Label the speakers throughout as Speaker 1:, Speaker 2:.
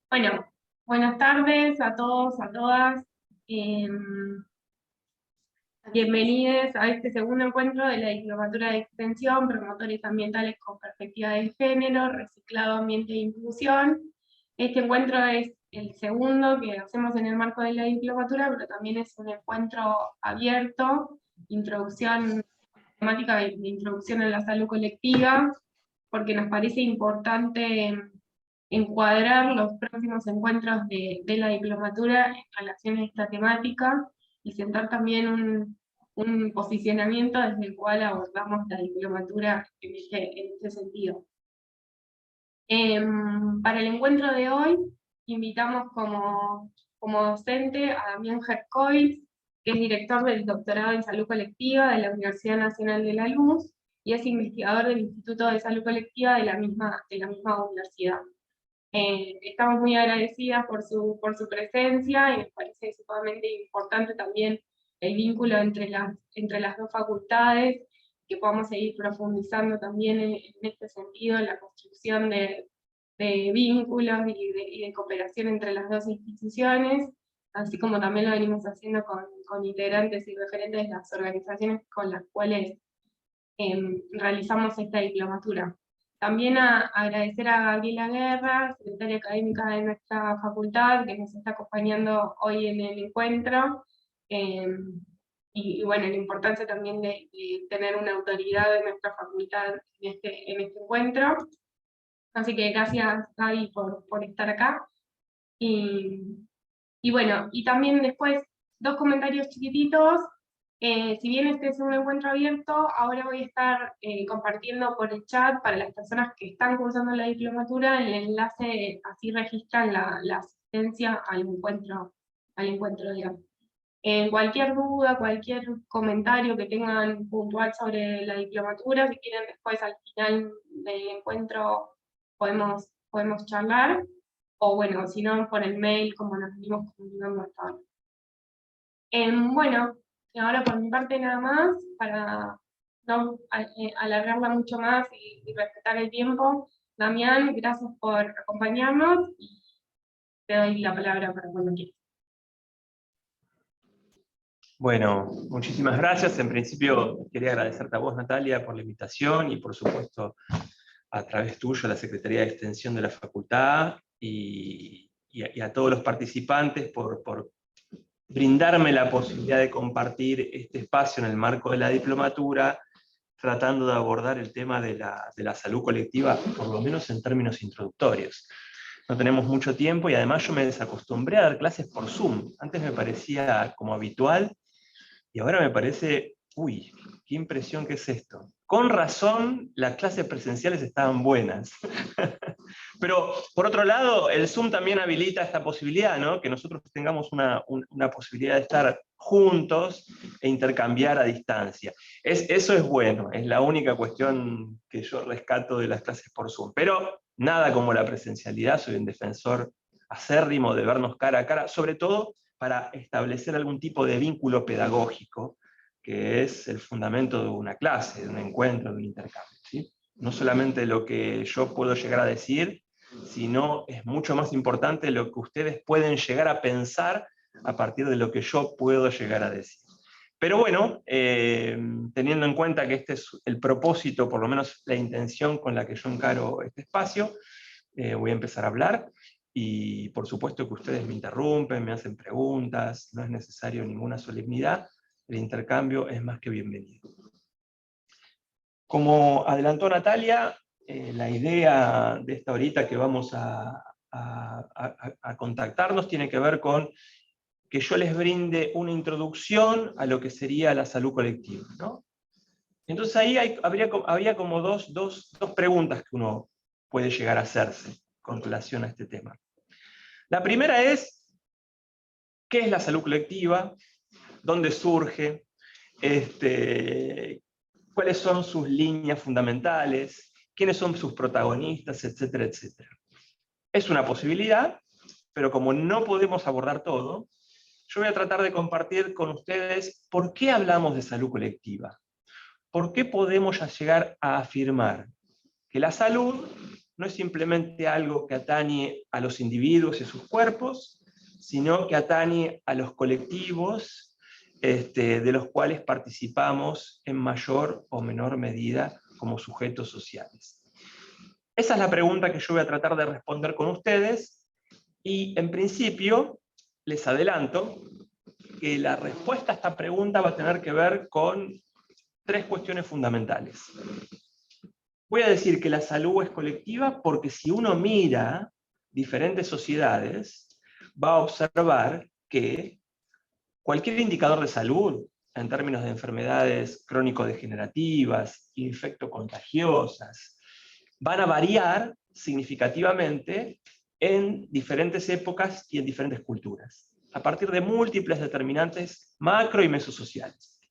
Speaker 1: Bueno, buenas tardes a todos, a todas. Bienvenidos a este segundo encuentro de la Diplomatura de Extensión, Promotores Ambientales con Perspectiva de Género, Reciclado, Ambiente e Inclusión. Este encuentro es el segundo que hacemos en el marco de la diplomatura, pero también es un encuentro abierto, temática de introducción a la salud colectiva, porque nos parece importante encuadrar los próximos encuentros de la diplomatura en relación a esta temática y sentar también un posicionamiento desde el cual abordamos la diplomatura en este sentido. Para el encuentro de hoy invitamos como docente a Damián Hercovitz, que es director del doctorado en salud colectiva de la Universidad Nacional de la Luz y es investigador del Instituto de Salud Colectiva de la misma universidad. Estamos muy agradecidas por su presencia y nos parece sumamente importante también el vínculo entre las dos facultades, que podamos seguir profundizando también en este sentido, en la construcción de vínculos y de cooperación entre las dos instituciones, así como también lo venimos haciendo con integrantes y referentes de las organizaciones con las cuales realizamos esta diplomatura. También agradecer a Gabriela Guerra, secretaria académica de nuestra facultad, que nos está acompañando hoy en el encuentro, y bueno, la importancia también de tener una autoridad de nuestra facultad en este encuentro. Así que gracias, Gaby, por estar acá. Y bueno, y también después, dos comentarios chiquititos. Si bien este es un encuentro abierto, ahora voy a estar compartiendo por el chat para las personas que están cursando la diplomatura el enlace, así registran la asistencia al encuentro, digamos. Cualquier duda, cualquier comentario que tengan puntual sobre la diplomatura, si quieren después al final del encuentro podemos charlar, o bueno, si no por el mail como nos venimos comunicando hasta ahora. Bueno, ahora por mi parte nada más, para no alargarla mucho más y respetar el tiempo. Damián, gracias por acompañarnos y te doy la palabra para cuando quieras.
Speaker 2: Bueno, muchísimas gracias. En principio quería agradecerte a vos, Natalia, por la invitación y por supuesto a través tuyo a la Secretaría de Extensión de la Facultad y a todos los participantes por brindarme la posibilidad de compartir este espacio en el marco de la diplomatura, tratando de abordar el tema de la salud colectiva, por lo menos en términos introductorios. No tenemos mucho tiempo y además yo me desacostumbré a dar clases por Zoom. Antes me parecía como habitual y ahora me parece, uy, qué impresión que es esto. Con razón, las clases presenciales estaban buenas. Pero, por otro lado, el Zoom también habilita esta posibilidad, ¿no? Que nosotros tengamos una posibilidad de estar juntos e intercambiar a distancia. Eso es bueno, es la única cuestión que yo rescato de las clases por Zoom. Pero nada como la presencialidad, soy un defensor acérrimo de vernos cara a cara, sobre todo para establecer algún tipo de vínculo pedagógico, que es el fundamento de una clase, de un encuentro, de un intercambio, ¿sí? No solamente lo que yo puedo llegar a decir, sino es mucho más importante lo que ustedes pueden llegar a pensar a partir de lo que yo puedo llegar a decir. Pero bueno, teniendo en cuenta que este es el propósito, por lo menos la intención con la que yo encaro este espacio, voy a empezar a hablar. Y por supuesto que ustedes me interrumpen, me hacen preguntas, no es necesario ninguna solemnidad, el intercambio es más que bienvenido. Como adelantó Natalia, la idea de esta horita que vamos a contactarnos tiene que ver con que yo les brinde una introducción a lo que sería la salud colectiva, ¿no? Entonces ahí habría como dos preguntas que uno puede llegar a hacerse con relación a este tema. La primera es, ¿qué es la salud colectiva? ¿Dónde surge? ¿Cuáles son sus líneas fundamentales? ¿Quiénes son sus protagonistas? Etcétera, etcétera. Es una posibilidad, pero como no podemos abordar todo, yo voy a tratar de compartir con ustedes por qué hablamos de salud colectiva. ¿Por qué podemos llegar a afirmar que la salud no es simplemente algo que atañe a los individuos y a sus cuerpos, sino que atañe a los colectivos de los cuales participamos en mayor o menor medida como sujetos sociales. Esa es la pregunta que yo voy a tratar de responder con ustedes, y en principio les adelanto que la respuesta a esta pregunta va a tener que ver con tres cuestiones fundamentales. Voy a decir que la salud es colectiva porque si uno mira diferentes sociedades, va a observar que cualquier indicador de salud, en términos de enfermedades crónico-degenerativas, infectocontagiosas, van a variar significativamente en diferentes épocas y en diferentes culturas, a partir de múltiples determinantes macro y mesosociales.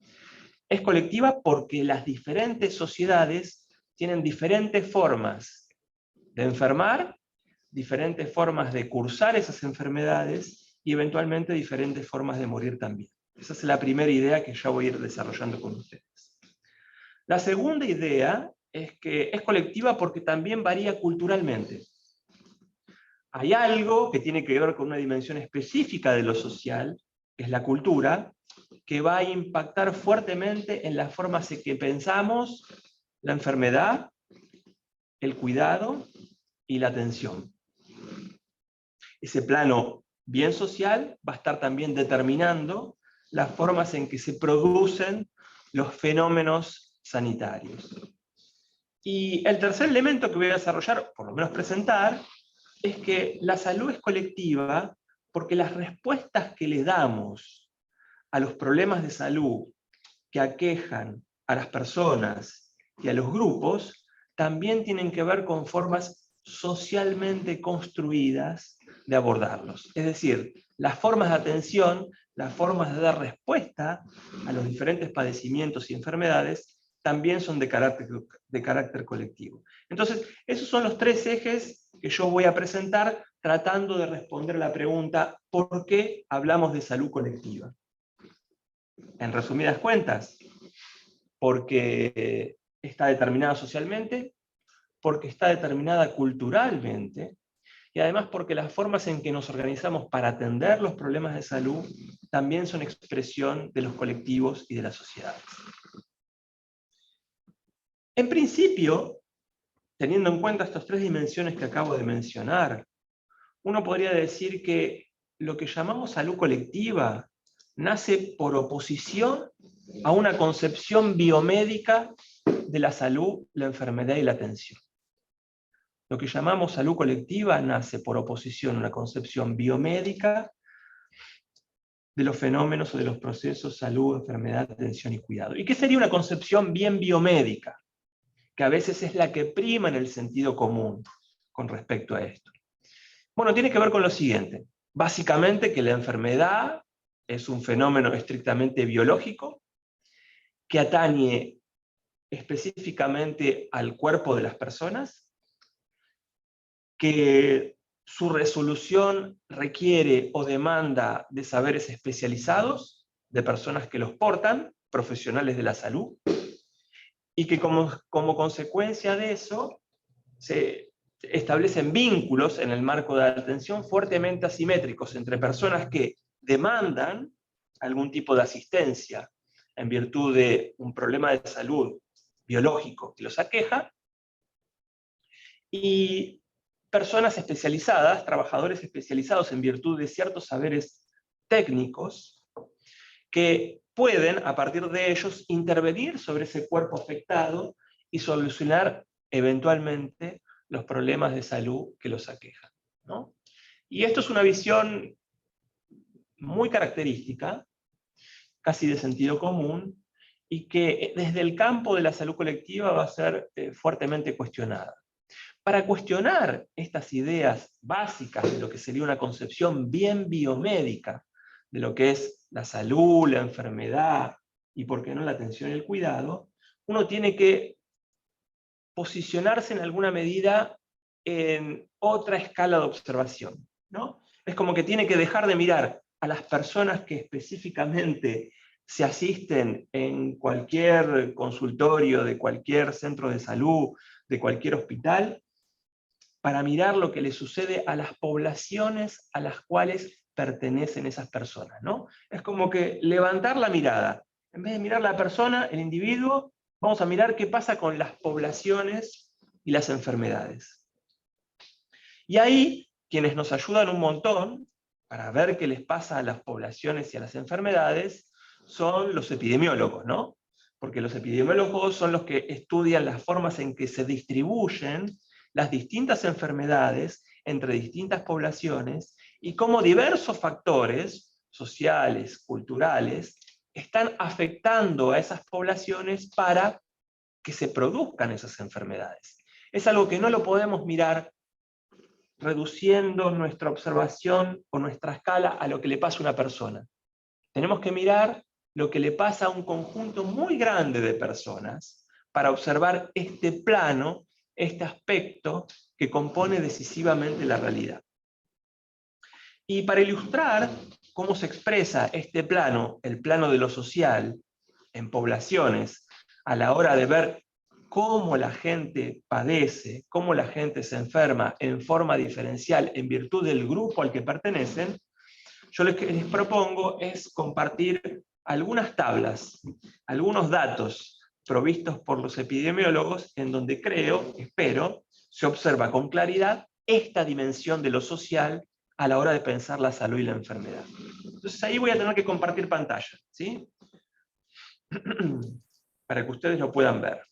Speaker 2: Es colectiva porque las diferentes sociedades tienen diferentes formas de enfermar, diferentes formas de cursar esas enfermedades y eventualmente diferentes formas de morir también. Esa es la primera idea que ya voy a ir desarrollando con ustedes. La segunda idea es que es colectiva porque también varía culturalmente. Hay algo que tiene que ver con una dimensión específica de lo social, que es la cultura, que va a impactar fuertemente en las formas en que pensamos la enfermedad, el cuidado y la atención. Ese plano bien social va a estar también determinando las formas en que se producen los fenómenos sanitarios. Y el tercer elemento que voy a desarrollar, por lo menos presentar, es que la salud es colectiva porque las respuestas que le damos a los problemas de salud que aquejan a las personas y a los grupos también tienen que ver con formas socialmente construidas de abordarlos. Es decir, las formas de atención, las formas de dar respuesta a los diferentes padecimientos y enfermedades también son de carácter colectivo. Entonces, esos son los tres ejes que yo voy a presentar tratando de responder la pregunta ¿por qué hablamos de salud colectiva? En resumidas cuentas, porque está determinada socialmente, porque está determinada culturalmente, y además porque las formas en que nos organizamos para atender los problemas de salud también son expresión de los colectivos y de las sociedades. En principio, teniendo en cuenta estas tres dimensiones que acabo de mencionar, uno podría decir que lo que llamamos salud colectiva nace por oposición a una concepción biomédica de la salud, la enfermedad y la atención. Lo que llamamos salud colectiva nace por oposición a una concepción biomédica de los fenómenos o de los procesos salud, enfermedad, atención y cuidado. ¿Y qué sería una concepción bien biomédica? Que a veces es la que prima en el sentido común con respecto a esto. Bueno, tiene que ver con lo siguiente. Básicamente que la enfermedad es un fenómeno estrictamente biológico que atañe específicamente al cuerpo de las personas, que su resolución requiere o demanda de saberes especializados, de personas que los portan, profesionales de la salud, y que como consecuencia de eso se establecen vínculos en el marco de la atención fuertemente asimétricos entre personas que demandan algún tipo de asistencia en virtud de un problema de salud biológico que los aqueja, y personas especializadas, trabajadores especializados en virtud de ciertos saberes técnicos, que pueden, a partir de ellos, intervenir sobre ese cuerpo afectado y solucionar eventualmente los problemas de salud que los aquejan, ¿no? Y esto es una visión muy característica, casi de sentido común, y que desde el campo de la salud colectiva va a ser fuertemente cuestionada. Para cuestionar estas ideas básicas de lo que sería una concepción bien biomédica de lo que es la salud, la enfermedad y, por qué no, la atención y el cuidado, uno tiene que posicionarse en alguna medida en otra escala de observación, ¿no? Es como que tiene que dejar de mirar a las personas que específicamente se asisten en cualquier consultorio de cualquier centro de salud, de cualquier hospital, para mirar lo que le sucede a las poblaciones a las cuales pertenecen esas personas, ¿no? Es como que levantar la mirada. En vez de mirar la persona, el individuo, vamos a mirar qué pasa con las poblaciones y las enfermedades. Y ahí, quienes nos ayudan un montón para ver qué les pasa a las poblaciones y a las enfermedades, son los epidemiólogos, ¿no? Porque los epidemiólogos son los que estudian las formas en que se distribuyen las distintas enfermedades entre distintas poblaciones y cómo diversos factores sociales, culturales, están afectando a esas poblaciones para que se produzcan esas enfermedades. Es algo que no lo podemos mirar reduciendo nuestra observación o nuestra escala a lo que le pasa a una persona. Tenemos que mirar lo que le pasa a un conjunto muy grande de personas para observar este plano, este aspecto que compone decisivamente la realidad. Y para ilustrar cómo se expresa este plano, el plano de lo social, en poblaciones, a la hora de ver cómo la gente padece, cómo la gente se enferma en forma diferencial en virtud del grupo al que pertenecen, yo lo que les propongo es compartir algunas tablas, algunos datos provistos por los epidemiólogos, en donde creo, espero, se observa con claridad esta dimensión de lo social a la hora de pensar la salud y la enfermedad. Entonces ahí voy a tener que compartir pantalla, ¿sí? Para que ustedes lo puedan ver.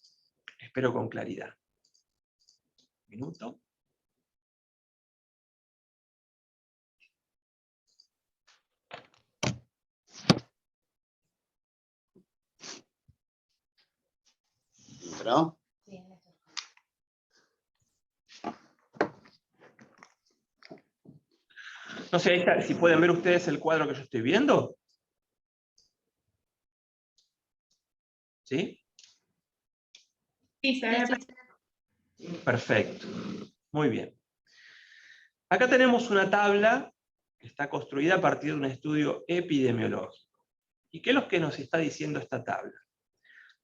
Speaker 2: Espero con claridad. Un minuto.
Speaker 3: ¿No?
Speaker 2: No sé, ahí está, si pueden ver ustedes el cuadro que yo estoy viendo. ¿Sí?
Speaker 1: Sí, se ve.
Speaker 2: Perfecto. Muy bien. Acá tenemos una tabla que está construida a partir de un estudio epidemiológico. ¿Y qué es lo que nos está diciendo esta tabla?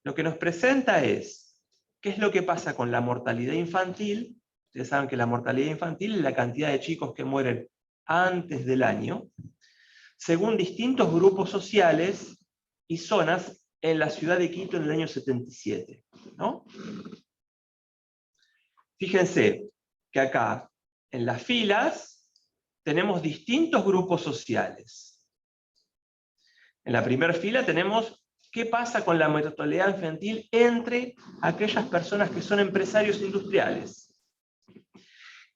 Speaker 2: Lo que nos presenta es qué es lo que pasa con la mortalidad infantil. Ustedes saben que la mortalidad infantil es la cantidad de chicos que mueren antes del año, según distintos grupos sociales y zonas en la ciudad de Quito en el año 77. ¿No? Fíjense que acá, en las filas, tenemos distintos grupos sociales. En la primera fila tenemos qué pasa con la mortalidad infantil entre aquellas personas que son empresarios industriales.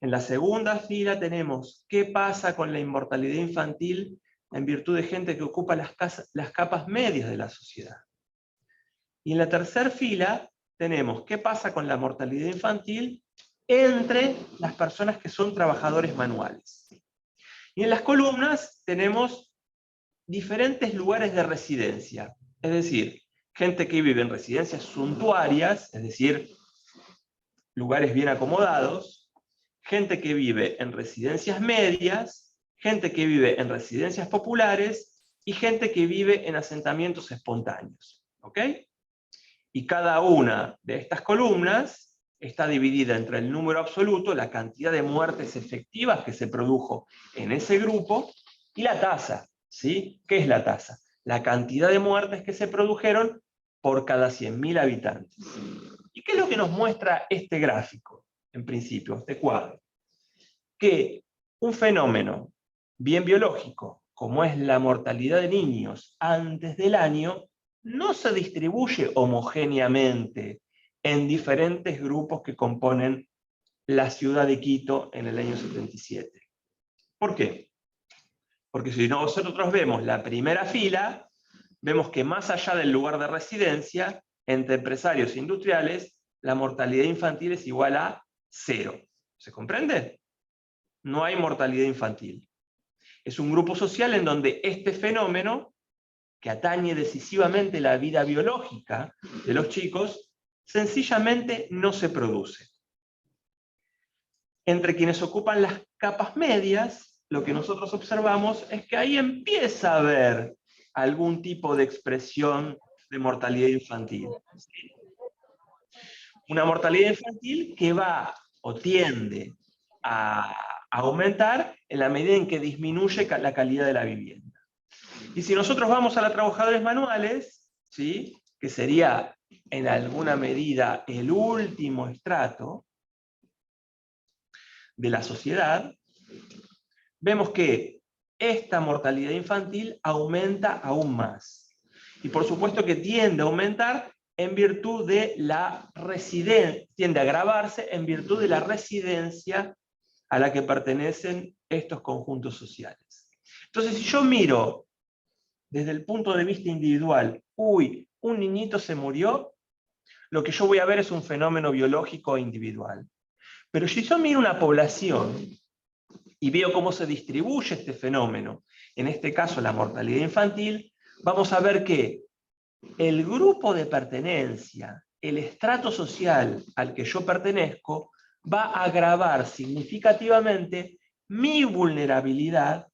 Speaker 2: En la segunda fila tenemos qué pasa con la inmortalidad infantil en virtud de gente que ocupa las capas medias de la sociedad. Y en la tercera fila tenemos qué pasa con la mortalidad infantil entre las personas que son trabajadores manuales. Y en las columnas tenemos diferentes lugares de residencia, es decir, gente que vive en residencias suntuarias, es decir, lugares bien acomodados, gente que vive en residencias medias, gente que vive en residencias populares y gente que vive en asentamientos espontáneos. ¿Ok? Y cada una de estas columnas está dividida entre el número absoluto, la cantidad de muertes efectivas que se produjo en ese grupo, y la tasa. ¿Sí? ¿Qué es la tasa? La cantidad de muertes que se produjeron por cada 100.000 habitantes. ¿Y qué es lo que nos muestra este gráfico, en principio, este cuadro? Que un fenómeno bien biológico, como es la mortalidad de niños antes del año, no se distribuye homogéneamente en diferentes grupos que componen la ciudad de Quito en el año 77. ¿Por qué? Porque si nosotros vemos la primera fila, vemos que más allá del lugar de residencia, entre empresarios e industriales, la mortalidad infantil es igual a 0. ¿Se comprende? No hay mortalidad infantil. Es un grupo social en donde este fenómeno, que atañe decisivamente la vida biológica de los chicos, sencillamente no se produce. Entre quienes ocupan las capas medias, lo que nosotros observamos es que ahí empieza a haber algún tipo de expresión de mortalidad infantil. Una mortalidad infantil que va o tiende a aumentar en la medida en que disminuye la calidad de la vivienda. Y si nosotros vamos a los trabajadores manuales, ¿sí?, que sería en alguna medida el último estrato de la sociedad, vemos que esta mortalidad infantil aumenta aún más. Y por supuesto que tiende a aumentar en virtud de la residencia, tiende a agravarse en virtud de la residencia a la que pertenecen estos conjuntos sociales. Entonces, si yo miro desde el punto de vista individual, uy, un niñito se murió, lo que yo voy a ver es un fenómeno biológico individual. Pero si yo miro una población y veo cómo se distribuye este fenómeno, en este caso la mortalidad infantil, vamos a ver que el grupo de pertenencia, el estrato social al que yo pertenezco, va a agravar significativamente mi vulnerabilidad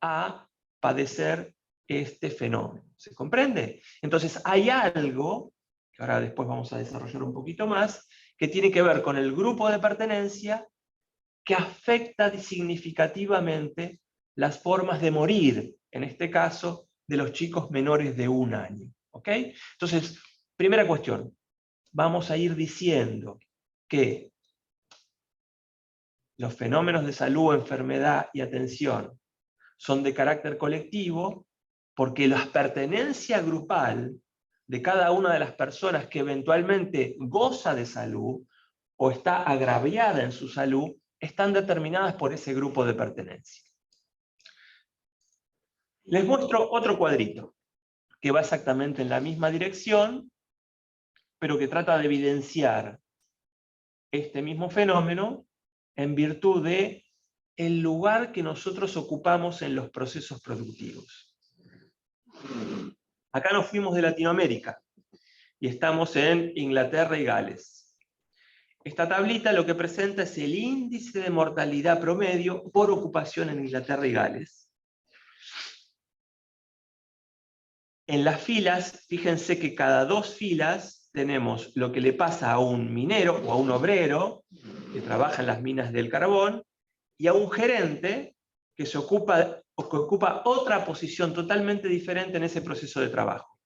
Speaker 2: a padecer este fenómeno. ¿Se comprende? Entonces hay algo, que ahora después vamos a desarrollar un poquito más, que tiene que ver con el grupo de pertenencia que afecta significativamente las formas de morir, en este caso, de los chicos menores de 1 año. ¿Ok? Entonces, primera cuestión, vamos a ir diciendo que los fenómenos de salud, enfermedad y atención son de carácter colectivo porque la pertenencia grupal de cada una de las personas que eventualmente goza de salud o está agraviada en su salud, están determinadas por ese grupo de pertenencia. Les muestro otro cuadrito, que va exactamente en la misma dirección, pero que trata de evidenciar este mismo fenómeno en virtud de el lugar que nosotros ocupamos en los procesos productivos. Acá nos fuimos de Latinoamérica y estamos en Inglaterra y Gales. Esta tablita lo que presenta es el índice de mortalidad promedio por ocupación en Inglaterra y Gales. En las filas, fíjense que cada 2 filas tenemos lo que le pasa a un minero o a un obrero que trabaja en las minas del carbón y a un gerente que ocupa otra posición totalmente diferente en ese proceso de trabajo.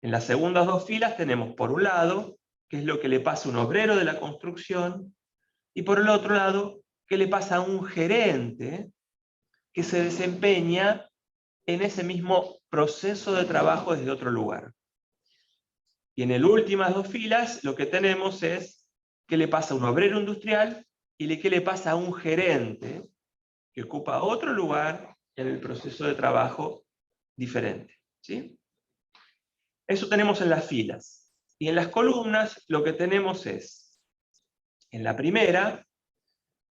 Speaker 2: En las segundas 2 filas tenemos por un lado qué es lo que le pasa a un obrero de la construcción y por el otro lado qué le pasa a un gerente que se desempeña en ese mismo proceso de trabajo desde otro lugar. Y en las últimas 2 filas lo que tenemos es qué le pasa a un obrero industrial y qué le pasa a un gerente que ocupa otro lugar en el proceso de trabajo diferente. ¿Sí? Eso tenemos en las filas. Y en las columnas lo que tenemos es, en la primera,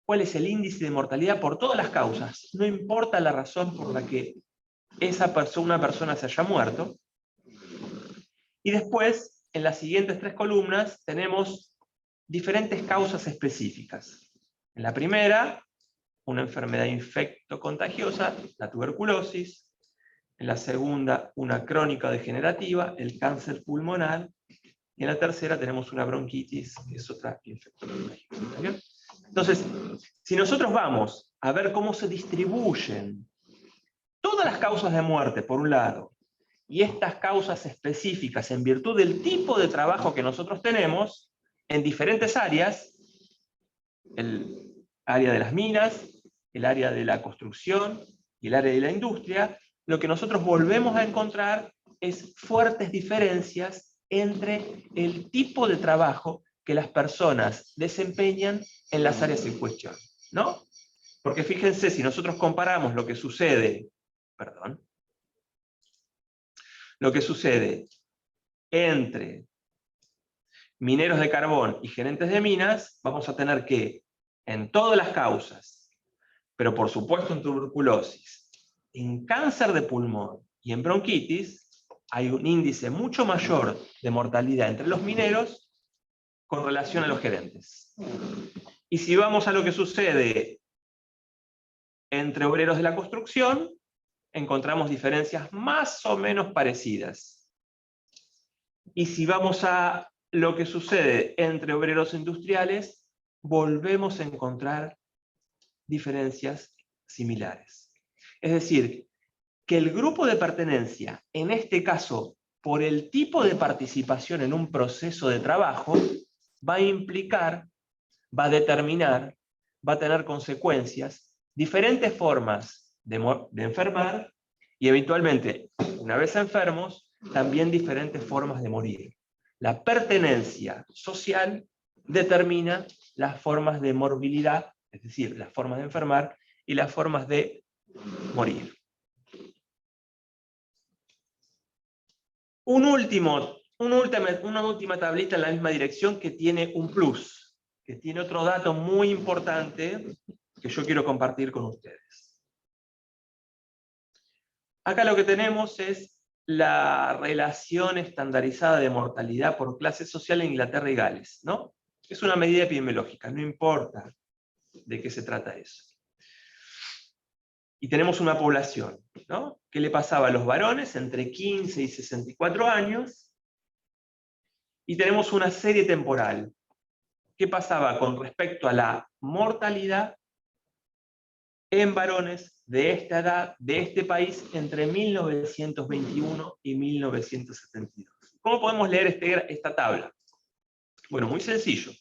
Speaker 2: cuál es el índice de mortalidad por todas las causas. No importa la razón por la que una persona se haya muerto. Y después, en las siguientes 3 columnas, tenemos diferentes causas específicas. En la primera, una enfermedad infectocontagiosa, la tuberculosis. En la segunda, una crónica degenerativa, el cáncer pulmonar. Y en la tercera tenemos una bronquitis, que es otra infectocontagiosa. Entonces, si nosotros vamos a ver cómo se distribuyen todas las causas de muerte, por un lado, y estas causas específicas en virtud del tipo de trabajo que nosotros tenemos, en diferentes áreas, el área de las minas, el área de la construcción y el área de la industria, lo que nosotros volvemos a encontrar es fuertes diferencias entre el tipo de trabajo que las personas desempeñan en las áreas en cuestión, ¿no? Porque fíjense, si nosotros comparamos lo que sucede entre mineros de carbón y gerentes de minas, vamos a tener que, en todas las causas, pero por supuesto en tuberculosis, en cáncer de pulmón y en bronquitis, hay un índice mucho mayor de mortalidad entre los mineros con relación a los gerentes. Y si vamos a lo que sucede entre obreros de la construcción, encontramos diferencias más o menos parecidas. Y si vamos a lo que sucede entre obreros industriales, volvemos a encontrar diferencias similares. Es decir, que el grupo de pertenencia, en este caso, por el tipo de participación en un proceso de trabajo, va a implicar, va a determinar, va a tener consecuencias, diferentes formas de enfermar y eventualmente, una vez enfermos, también diferentes formas de morir. La pertenencia social determina las formas de morbilidad, es decir, las formas de enfermar y las formas de morir. Una última tablita en la misma dirección que tiene un plus, que tiene otro dato muy importante que yo quiero compartir con ustedes. Acá lo que tenemos es la relación estandarizada de mortalidad por clase social en Inglaterra y Gales, ¿no? Es una medida epidemiológica, no importa de qué se trata eso. Y tenemos una población, ¿no? ¿Qué le pasaba a los varones entre 15 y 64 años? Y tenemos una serie temporal. ¿Qué pasaba con respecto a la mortalidad en varones de esta edad, de este país, entre 1921 y 1972? ¿Cómo podemos leer esta tabla? Bueno, muy sencillo.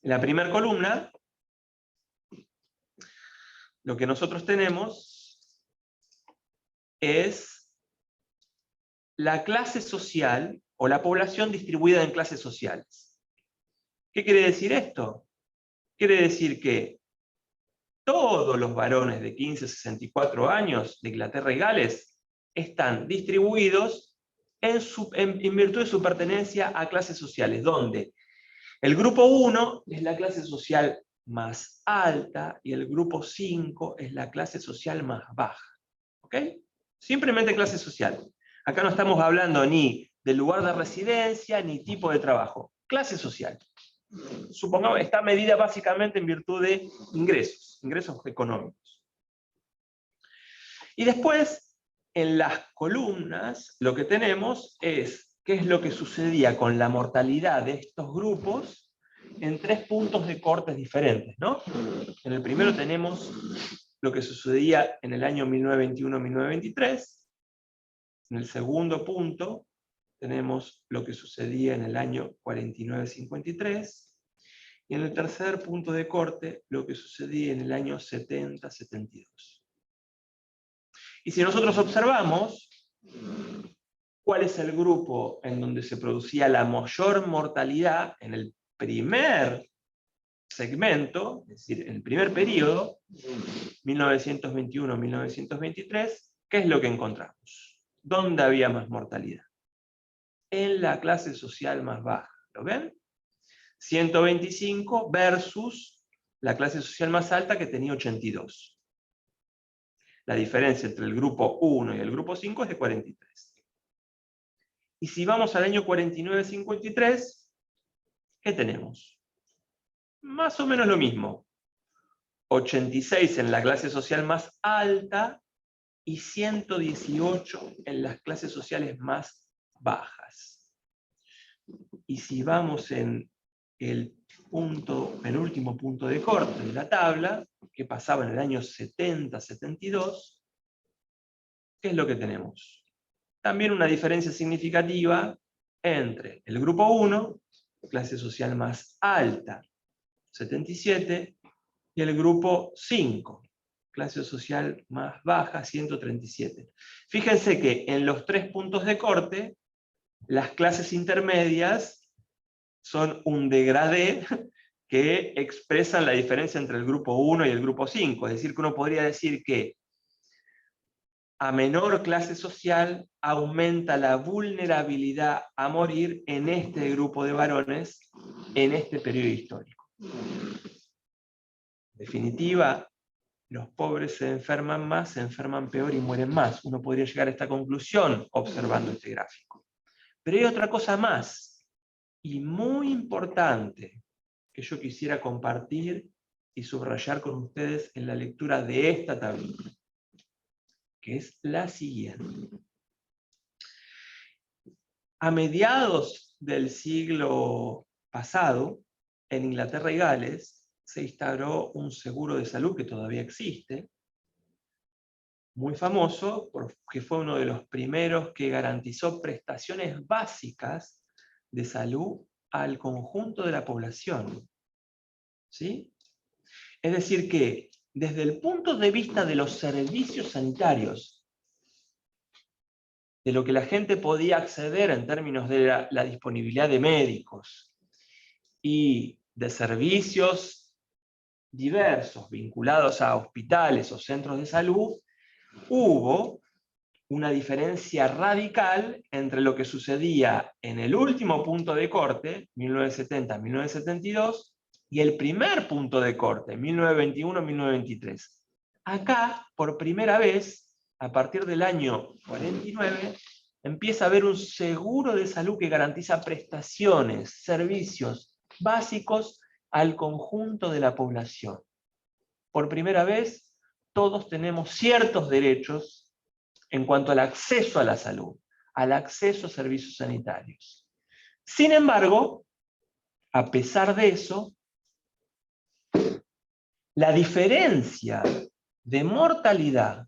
Speaker 2: En la primera columna, lo que nosotros tenemos es la clase social o la población distribuida en clases sociales. ¿Qué quiere decir esto? Quiere decir que todos los varones de 15 a 64 años de Inglaterra y Gales están distribuidos en virtud de su pertenencia a clases sociales, donde el grupo 1 es la clase social más alta y el grupo 5 es la clase social más baja. ¿Ok? Simplemente clase social. Acá no estamos hablando ni del lugar de residencia, ni tipo de trabajo. Clase social. Supongamos, está medida básicamente en virtud de ingresos económicos. Y después, en las columnas, lo que tenemos es qué es lo que sucedía con la mortalidad de estos grupos en 3 puntos de cortes diferentes, ¿no? En el primero tenemos lo que sucedía en el año 1921-1923. En el segundo punto tenemos lo que sucedía en el año 49-53. Y en el tercer punto de corte, lo que sucedía en el año 70-72. Y si nosotros observamos cuál es el grupo en donde se producía la mayor mortalidad en el primer segmento, es decir, en el primer periodo, 1921-1923, ¿qué es lo que encontramos? ¿Dónde había más mortalidad? En la clase social más baja. ¿Lo ven? 125 versus la clase social más alta que tenía 82. La diferencia entre el grupo 1 y el grupo 5 es de 43. Y si vamos al año 49-53, ¿qué tenemos? Más o menos lo mismo. 86 en la clase social más alta y 118 en las clases sociales más bajas. Y si vamos en el penúltimo punto de corte de la tabla, que pasaba en el año 70-72, ¿qué es lo que tenemos? También una diferencia significativa entre el grupo 1, clase social más alta, 77, y el grupo 5, clase social más baja, 137. Fíjense que en los 3 puntos de corte, las clases intermedias son un degradé que expresan la diferencia entre el grupo 1 y el grupo 5. Es decir, que uno podría decir que a menor clase social aumenta la vulnerabilidad a morir en este grupo de varones en este periodo histórico. En definitiva, los pobres se enferman más, se enferman peor y mueren más. Uno podría llegar a esta conclusión observando este gráfico. Pero hay otra cosa más, y muy importante, que yo quisiera compartir y subrayar con ustedes en la lectura de esta tablita, que es la siguiente. A mediados del siglo pasado, en Inglaterra y Gales se instauró un seguro de salud que todavía existe, muy famoso, porque fue uno de los primeros que garantizó prestaciones básicas de salud al conjunto de la población. ¿Sí? Es decir que, desde el punto de vista de los servicios sanitarios, de lo que la gente podía acceder en términos de la disponibilidad de médicos y de servicios diversos vinculados a hospitales o centros de salud, hubo una diferencia radical entre lo que sucedía en el último punto de corte, 1970-1972, y el primer punto de corte, 1921-1923. Acá, por primera vez, a partir del año 49, empieza a haber un seguro de salud que garantiza prestaciones, servicios básicos al conjunto de la población. Por primera vez, todos tenemos ciertos derechos en cuanto al acceso a la salud, al acceso a servicios sanitarios. Sin embargo, a pesar de eso, la diferencia de mortalidad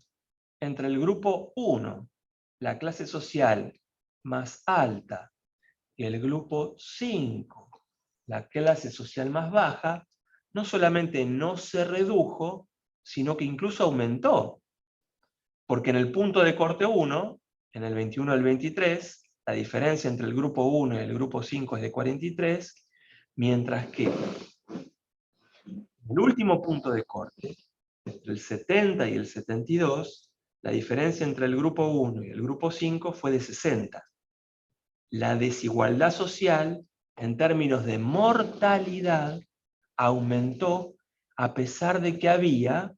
Speaker 2: entre el grupo 1, la clase social más alta, y el grupo 5, la clase social más baja, no solamente no se redujo, sino que incluso aumentó. Porque en el punto de corte 1, en el 21 al 23, la diferencia entre el grupo 1 y el grupo 5 es de 43, mientras que el último punto de corte, entre el 70 y el 72, la diferencia entre el grupo 1 y el grupo 5 fue de 60. La desigualdad social, en términos de mortalidad, aumentó a pesar de que había,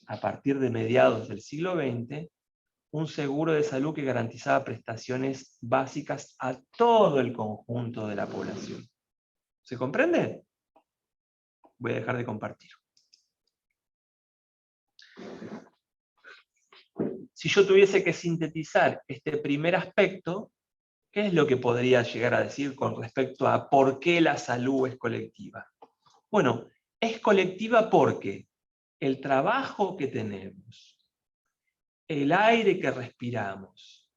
Speaker 2: a partir de mediados del siglo XX, un seguro de salud que garantizaba prestaciones básicas a todo el conjunto de la población. ¿Se comprende? Voy a dejar de compartir. Si yo tuviese que sintetizar este primer aspecto, ¿qué es lo que podría llegar a decir con respecto a por qué la salud es colectiva? Bueno, es colectiva porque el trabajo que tenemos, el aire que respiramos,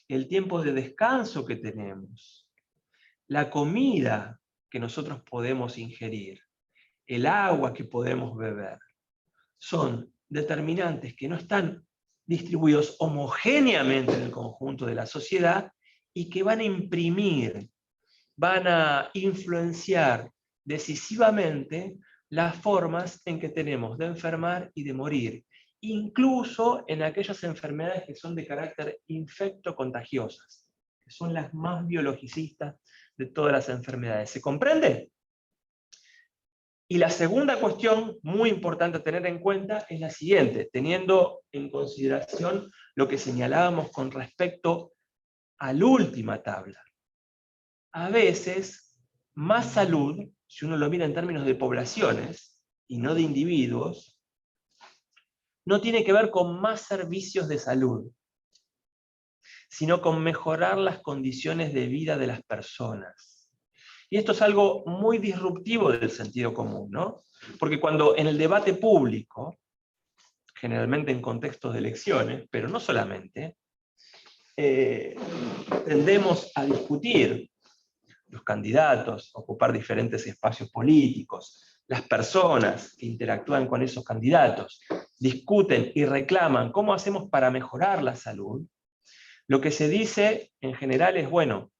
Speaker 2: el tiempo de descanso que tenemos, la comida que nosotros podemos ingerir, el agua que podemos beber, son determinantes que no están distribuidos homogéneamente en el conjunto de la sociedad y que van a imprimir, van a influenciar decisivamente las formas en que tenemos de enfermar y de morir, incluso en aquellas enfermedades que son de carácter infectocontagiosas, que son las más biologicistas de todas las enfermedades. ¿Se comprende? Y la segunda cuestión muy importante a tener en cuenta es la siguiente, teniendo en consideración lo que señalábamos con respecto a la última tabla. A veces, más salud, si uno lo mira en términos de poblaciones y no de individuos, no tiene que ver con más servicios de salud, sino con mejorar las condiciones de vida de las personas. Y esto es algo muy disruptivo del sentido común, ¿no? Porque cuando en el debate público, generalmente en contextos de elecciones, pero no solamente, tendemos a discutir los candidatos, ocupar diferentes espacios políticos, las personas que interactúan con esos candidatos, discuten y reclaman cómo hacemos para mejorar la salud, lo que se dice en general es, bueno,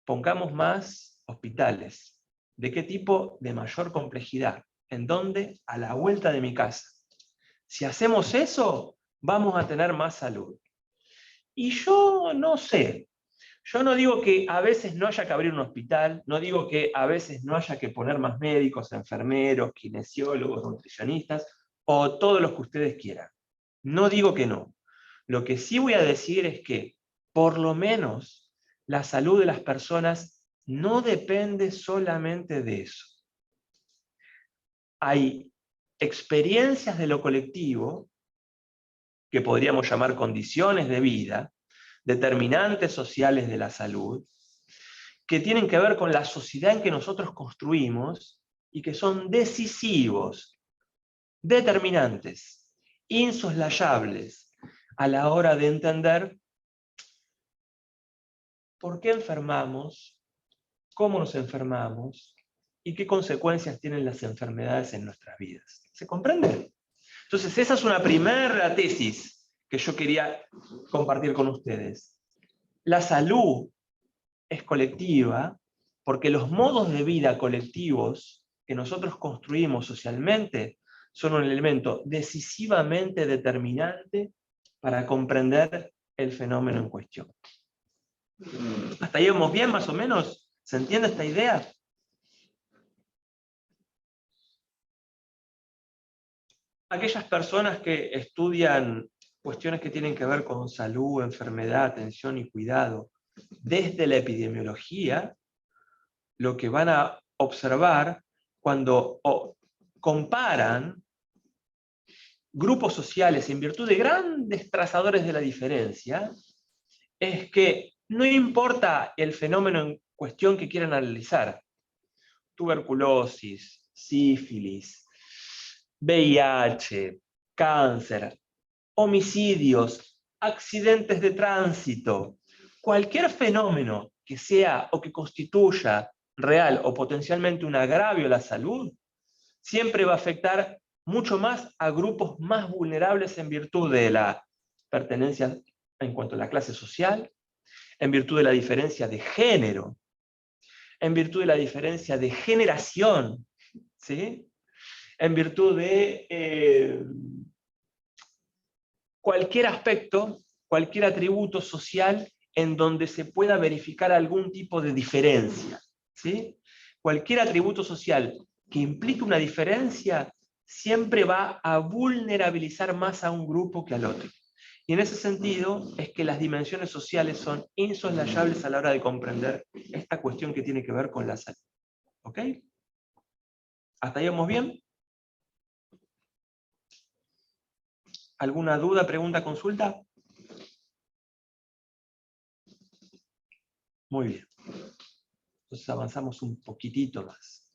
Speaker 2: pongamos más hospitales. ¿De qué tipo? De mayor complejidad. ¿En dónde? A la vuelta de mi casa. Si hacemos eso, vamos a tener más salud. Y yo no sé. Yo no digo que a veces no haya que abrir un hospital, no digo que a veces no haya que poner más médicos, enfermeros, kinesiólogos, nutricionistas, o todos los que ustedes quieran. No digo que no. Lo que sí voy a decir es que, por lo menos, la salud de las personas no depende solamente de eso. Hay experiencias de lo colectivo, que podríamos llamar condiciones de vida, determinantes sociales de la salud, que tienen que ver con la sociedad en que nosotros construimos y que son decisivos, determinantes, insoslayables a la hora de entender por qué enfermamos, cómo nos enfermamos y qué consecuencias tienen las enfermedades en nuestras vidas. ¿Se comprende? Entonces, esa es una primera tesis que yo quería compartir con ustedes. La salud es colectiva porque los modos de vida colectivos que nosotros construimos socialmente son un elemento decisivamente determinante para comprender el fenómeno en cuestión. ¿Hasta ahí vamos bien, más o menos? ¿Se entiende esta idea? Aquellas personas que estudian cuestiones que tienen que ver con salud, enfermedad, atención y cuidado desde la epidemiología, lo que van a observar cuando comparan grupos sociales en virtud de grandes trazadores de la diferencia, es que no importa el fenómeno en cuestión que quieran analizar, tuberculosis, sífilis, VIH, cáncer, homicidios, accidentes de tránsito, cualquier fenómeno que sea o que constituya real o potencialmente un agravio a la salud, siempre va a afectar mucho más a grupos más vulnerables en virtud de la pertenencia en cuanto a la clase social, en virtud de la diferencia de género, en virtud de la diferencia de generación, ¿sí? En virtud de cualquier aspecto, cualquier atributo social en donde se pueda verificar algún tipo de diferencia, ¿sí? Cualquier atributo social que implique una diferencia siempre va a vulnerabilizar más a un grupo que al otro. Y en ese sentido es que las dimensiones sociales son insoslayables a la hora de comprender esta cuestión que tiene que ver con la salud. ¿Ok? ¿Hasta ahí vamos bien? ¿Alguna duda, pregunta, consulta? Muy bien. Entonces avanzamos un poquitito más.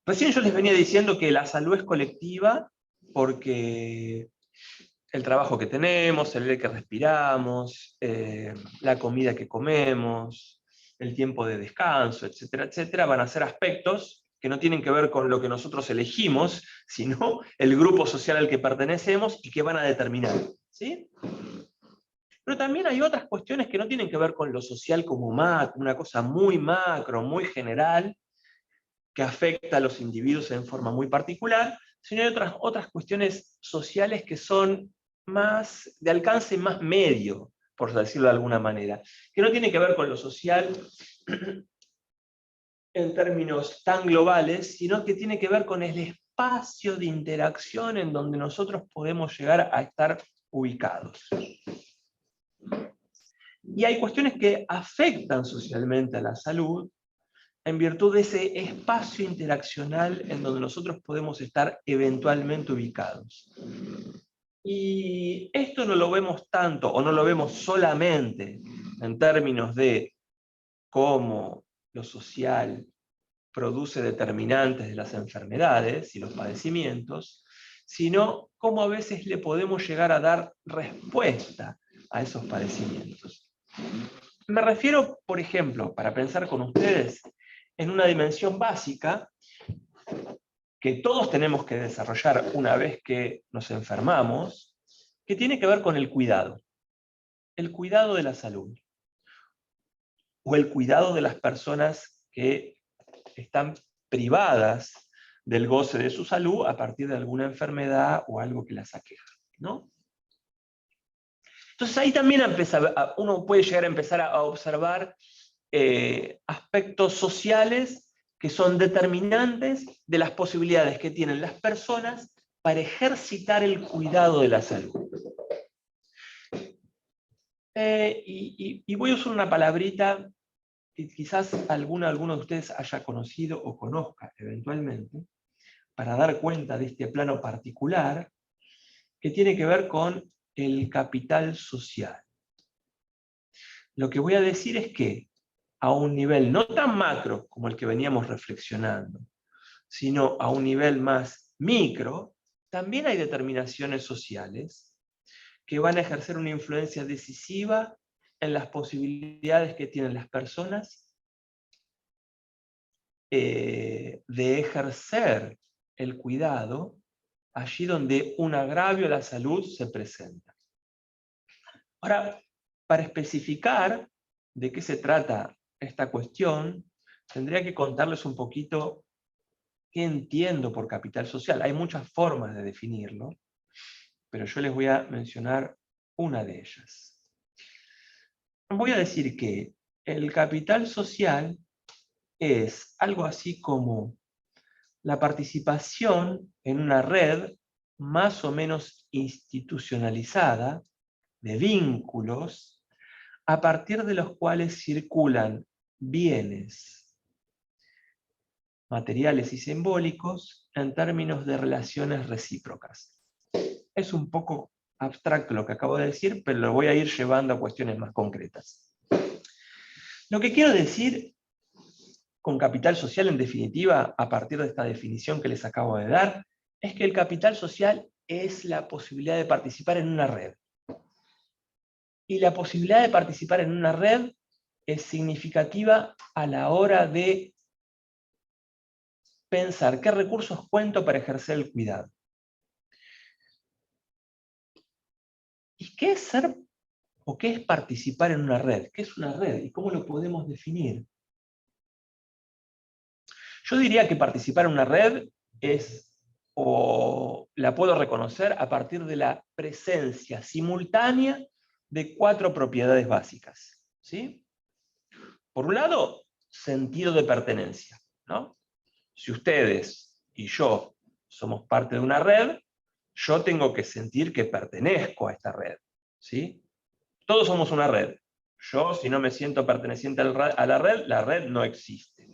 Speaker 2: Recién yo les venía diciendo que la salud es colectiva porque el trabajo que tenemos, el aire que respiramos, la comida que comemos, el tiempo de descanso, etcétera, etcétera, van a ser aspectos que no tienen que ver con lo que nosotros elegimos, sino el grupo social al que pertenecemos y que van a determinar. ¿Sí? Pero también hay otras cuestiones que no tienen que ver con lo social como una cosa muy macro, muy general, que afecta a los individuos en forma muy particular, sino hay otras cuestiones sociales que son más de alcance más medio, por decirlo de alguna manera, que no tienen que ver con lo social en términos tan globales, sino que tiene que ver con el espacio de interacción en donde nosotros podemos llegar a estar ubicados. Y hay cuestiones que afectan socialmente a la salud en virtud de ese espacio interaccional en donde nosotros podemos estar eventualmente ubicados. Y esto no lo vemos tanto, o no lo vemos solamente en términos de cómo lo social produce determinantes de las enfermedades y los padecimientos, sino cómo a veces le podemos llegar a dar respuesta a esos padecimientos. Me refiero, por ejemplo, para pensar con ustedes, en una dimensión básica que todos tenemos que desarrollar una vez que nos enfermamos, que tiene que ver con el cuidado de la salud, o el cuidado de las personas que están privadas del goce de su salud a partir de alguna enfermedad o algo que las aqueja, ¿no? Entonces ahí también uno puede llegar a empezar a observar aspectos sociales que son determinantes de las posibilidades que tienen las personas para ejercitar el cuidado de la salud. Y voy a usar una palabrita que quizás alguno de ustedes haya conocido o conozca eventualmente, para dar cuenta de este plano particular, que tiene que ver con el capital social. lo que voy a decir es que a un nivel no tan macro como el que veníamos reflexionando, sino a un nivel más micro, también hay determinaciones sociales que van a ejercer una influencia decisiva en las posibilidades que tienen las personas de ejercer el cuidado allí donde un agravio a la salud se presenta. Ahora, para especificar de qué se trata esta cuestión, tendría que contarles un poquito qué entiendo por capital social. Hay muchas formas de definirlo, pero yo les voy a mencionar una de ellas. Voy a decir que el capital social es algo así como la participación en una red más o menos institucionalizada de vínculos a partir de los cuales circulan bienes materiales y simbólicos en términos de relaciones recíprocas. Es un poco abstracto lo que acabo de decir, pero lo voy a ir llevando a cuestiones más concretas. Lo que quiero decir con capital social, en definitiva, a partir de esta definición que les acabo de dar, es que el capital social es la posibilidad de participar en una red. Y la posibilidad de participar en una red es significativa a la hora de pensar qué recursos cuento para ejercer el cuidado. ¿Y qué es ser o qué es participar en una red? ¿Qué es una red y cómo lo podemos definir? Yo diría que participar en una red es, o la puedo reconocer a partir de la presencia simultánea de 4 propiedades básicas, ¿sí? Por un lado, sentido de pertenencia, ¿no? Si ustedes y yo somos parte de una red, yo tengo que sentir que pertenezco a esta red, ¿sí? Todos somos una red. Yo, si no me siento perteneciente a la red no existe.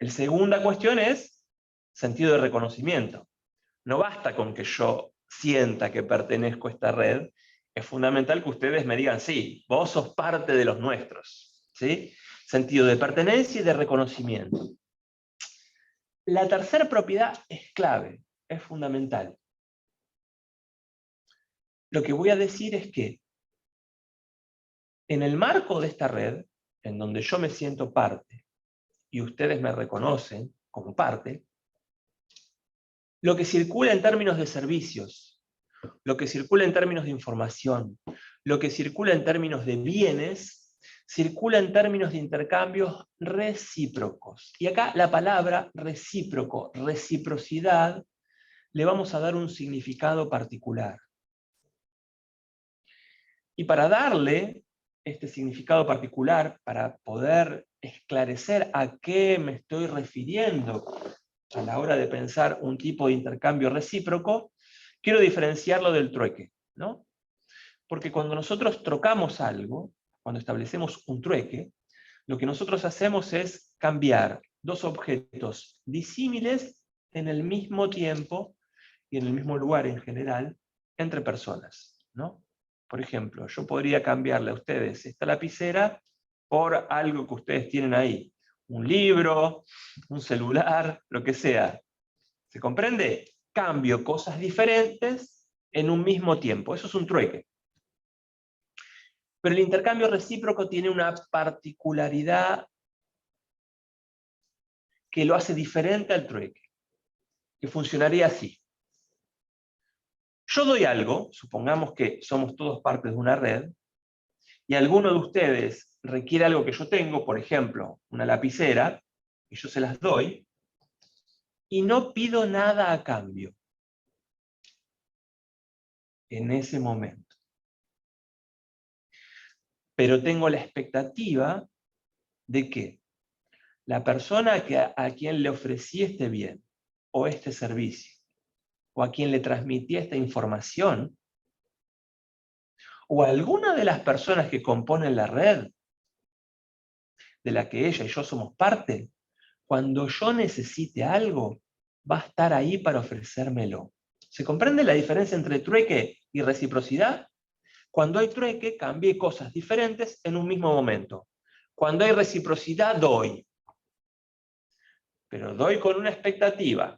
Speaker 2: La segunda cuestión es sentido de reconocimiento. No basta con que yo sienta que pertenezco a esta red, es fundamental que ustedes me digan, sí, vos sos parte de los nuestros, ¿sí? Sentido de pertenencia y de reconocimiento. La tercera propiedad es clave, es fundamental. Lo que voy a decir es que en el marco de esta red, en donde yo me siento parte y ustedes me reconocen como parte, lo que circula en términos de servicios, lo que circula en términos de información, lo que circula en términos de bienes, circula en términos de intercambios recíprocos. Y acá la palabra recíproco, reciprocidad, le vamos a dar un significado particular. Y para darle este significado particular, para poder esclarecer a qué me estoy refiriendo a la hora de pensar un tipo de intercambio recíproco, quiero diferenciarlo del trueque, ¿no? Porque cuando nosotros trocamos algo, cuando establecemos un trueque, lo que nosotros hacemos es cambiar 2 objetos disímiles en el mismo tiempo y en el mismo lugar en general, entre personas, ¿no? Por ejemplo, yo podría cambiarle a ustedes esta lapicera por algo que ustedes tienen ahí. Un libro, un celular, lo que sea. ¿Se comprende? Cambio cosas diferentes en un mismo tiempo. Eso es un trueque. Pero el intercambio recíproco tiene una particularidad que lo hace diferente al trueque, que funcionaría así. Yo doy algo, supongamos que somos todos parte de una red, y alguno de ustedes requiere algo que yo tengo, por ejemplo, una lapicera, y yo se las doy, y no pido nada a cambio en ese momento. Pero tengo la expectativa de que la persona a quien le ofrecí este bien, o este servicio, o a quien le transmití esta información, o alguna de las personas que componen la red, de la que ella y yo somos parte, cuando yo necesite algo, va a estar ahí para ofrecérmelo. ¿Se comprende la diferencia entre trueque y reciprocidad? Cuando hay trueque, cambié cosas diferentes en un mismo momento. Cuando hay reciprocidad, doy. Pero doy con una expectativa.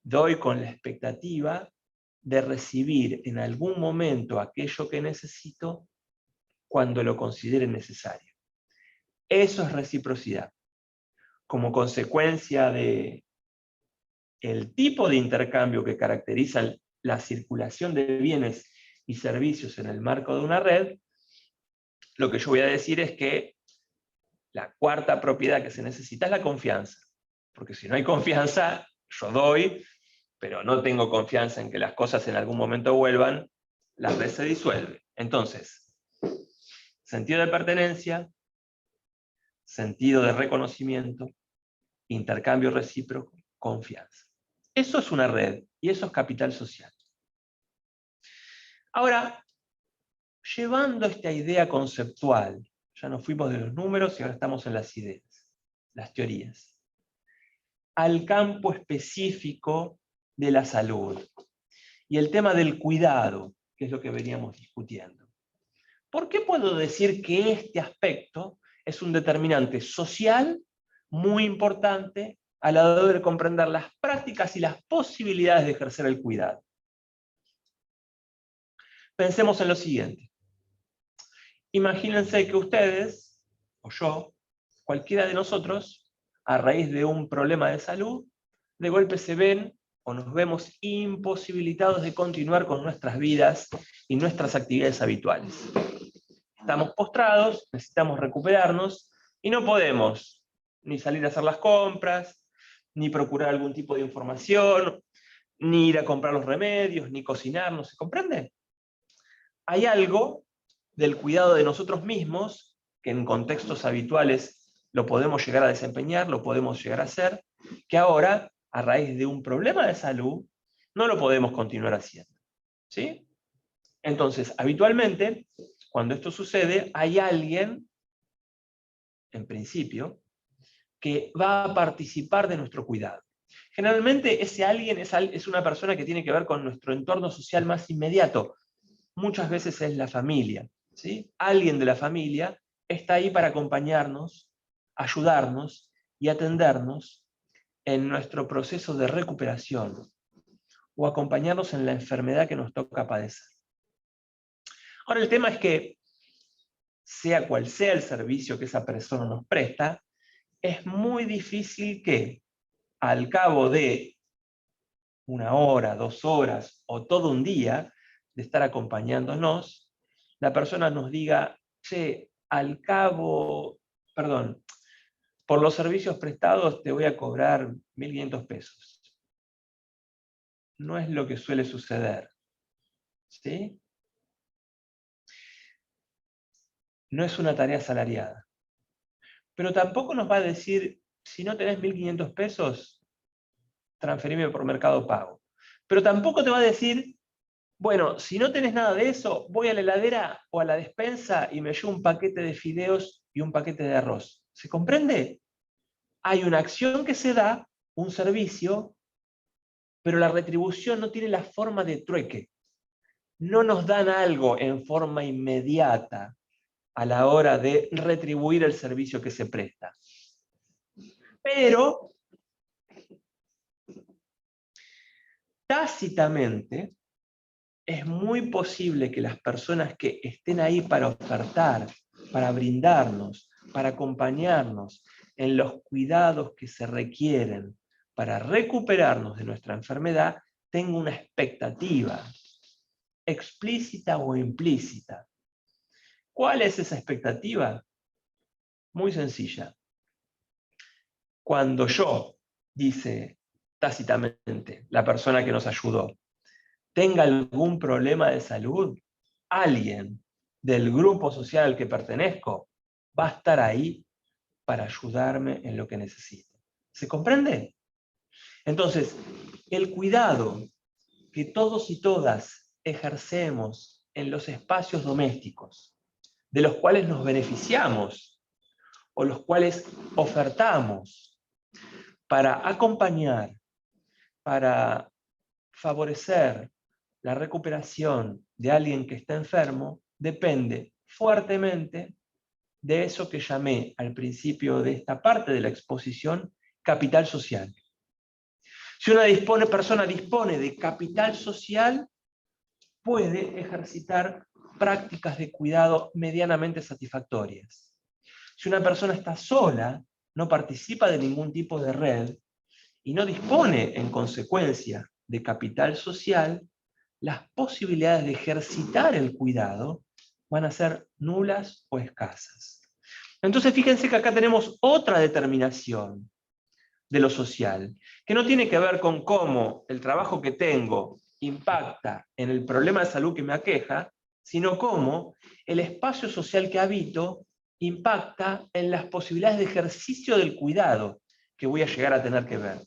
Speaker 2: Doy con la expectativa de recibir en algún momento aquello que necesito cuando lo considere necesario. Eso es reciprocidad. Como consecuencia de el tipo de intercambio que caracteriza la circulación de bienes y servicios en el marco de una red, lo que yo voy a decir es que la cuarta propiedad que se necesita es la confianza. Porque si no hay confianza, yo doy, pero no tengo confianza en que las cosas en algún momento vuelvan, la red se disuelve. Entonces, sentido de pertenencia, sentido de reconocimiento, intercambio recíproco, confianza. Eso es una red y eso es capital social. Ahora, llevando esta idea conceptual, ya nos fuimos de los números y ahora estamos en las ideas, las teorías, al campo específico de la salud y el tema del cuidado, que es lo que veníamos discutiendo. ¿Por qué puedo decir que este aspecto es un determinante social muy importante a la hora de comprender las prácticas y las posibilidades de ejercer el cuidado? Pensemos en lo siguiente. Imagínense que ustedes, o yo, cualquiera de nosotros, a raíz de un problema de salud, de golpe se ven o nos vemos imposibilitados de continuar con nuestras vidas y nuestras actividades habituales. Estamos postrados, necesitamos recuperarnos y no podemos ni salir a hacer las compras, ni procurar algún tipo de información, ni ir a comprar los remedios, ni cocinarnos, ¿se comprende? Hay algo del cuidado de nosotros mismos, que en contextos habituales lo podemos llegar a desempeñar, lo podemos llegar a hacer, que ahora, a raíz de un problema de salud, no lo podemos continuar haciendo. ¿Sí? Entonces, habitualmente, cuando esto sucede, hay alguien, en principio, que va a participar de nuestro cuidado. Generalmente ese alguien es una persona que tiene que ver con nuestro entorno social más inmediato. Muchas veces es la familia. ¿Sí? Alguien de la familia está ahí para acompañarnos, ayudarnos y atendernos en nuestro proceso de recuperación o acompañarnos en la enfermedad que nos toca padecer. Ahora el tema es que, sea cual sea el servicio que esa persona nos presta, es muy difícil que al cabo de 1 hora, 2 horas o todo un día de estar acompañándonos, la persona nos diga, che, al cabo, perdón, por los servicios prestados te voy a cobrar 1.500 pesos. No es lo que suele suceder. ¿Sí? No es una tarea asalariada. Pero tampoco nos va a decir, si no tenés 1.500 pesos, transferime por Mercado Pago. Pero tampoco te va a decir, bueno, si no tenés nada de eso, voy a la heladera o a la despensa y me llevo un paquete de fideos y un paquete de arroz. ¿Se comprende? Hay una acción que se da, un servicio, pero la retribución no tiene la forma de trueque. No nos dan algo en forma inmediata a la hora de retribuir el servicio que se presta. Pero, tácitamente, es muy posible que las personas que estén ahí para ofertar, para brindarnos, para acompañarnos en los cuidados que se requieren para recuperarnos de nuestra enfermedad, tengan una expectativa, explícita o implícita. ¿Cuál es esa expectativa? Muy sencilla. Cuando yo, dice tácitamente la persona que nos ayudó, tenga algún problema de salud, alguien del grupo social al que pertenezco va a estar ahí para ayudarme en lo que necesite. ¿Se comprende? Entonces, el cuidado que todos y todas ejercemos en los espacios domésticos, de los cuales nos beneficiamos o los cuales ofertamos para acompañar, para favorecer la recuperación de alguien que está enfermo depende fuertemente de eso que llamé al principio de esta parte de la exposición, capital social. Si una persona dispone de capital social, puede ejercitar prácticas de cuidado medianamente satisfactorias. Si una persona está sola, no participa de ningún tipo de red y no dispone, en consecuencia, de capital social, las posibilidades de ejercitar el cuidado van a ser nulas o escasas. Entonces fíjense que acá tenemos otra determinación de lo social, que no tiene que ver con cómo el trabajo que tengo impacta en el problema de salud que me aqueja, sino cómo el espacio social que habito impacta en las posibilidades de ejercicio del cuidado que voy a llegar a tener que ver,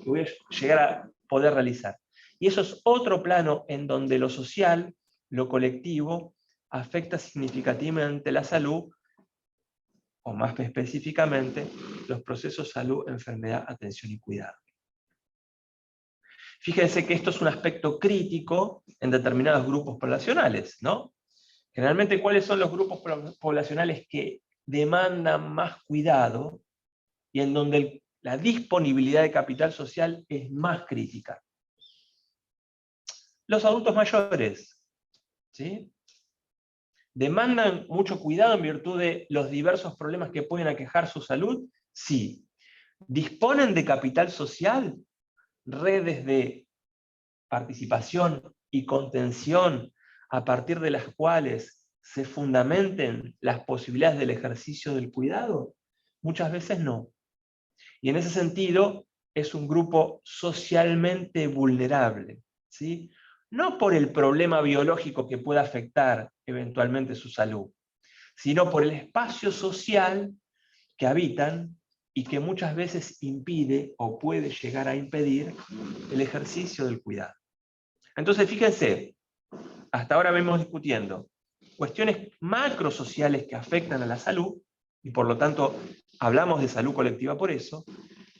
Speaker 2: que voy a llegar a poder realizar. Y eso es otro plano en donde lo social, lo colectivo, afecta significativamente la salud, o más específicamente, los procesos salud, enfermedad, atención y cuidado. Fíjense que esto es un aspecto crítico en determinados grupos poblacionales, ¿no? Generalmente, ¿cuáles son los grupos poblacionales que demandan más cuidado y en donde la disponibilidad de capital social es más crítica? Los adultos mayores, ¿sí? ¿Demandan mucho cuidado en virtud de los diversos problemas que pueden aquejar su salud? Sí. ¿Disponen de capital social? ¿Redes de participación y contención a partir de las cuales se fundamenten las posibilidades del ejercicio del cuidado? Muchas veces no. Y en ese sentido es un grupo socialmente vulnerable, ¿sí? No por el problema biológico que pueda afectar eventualmente su salud, sino por el espacio social que habitan y que muchas veces impide o puede llegar a impedir el ejercicio del cuidado. Entonces, fíjense, hasta ahora vemos discutiendo cuestiones macrosociales que afectan a la salud, y por lo tanto hablamos de salud colectiva por eso,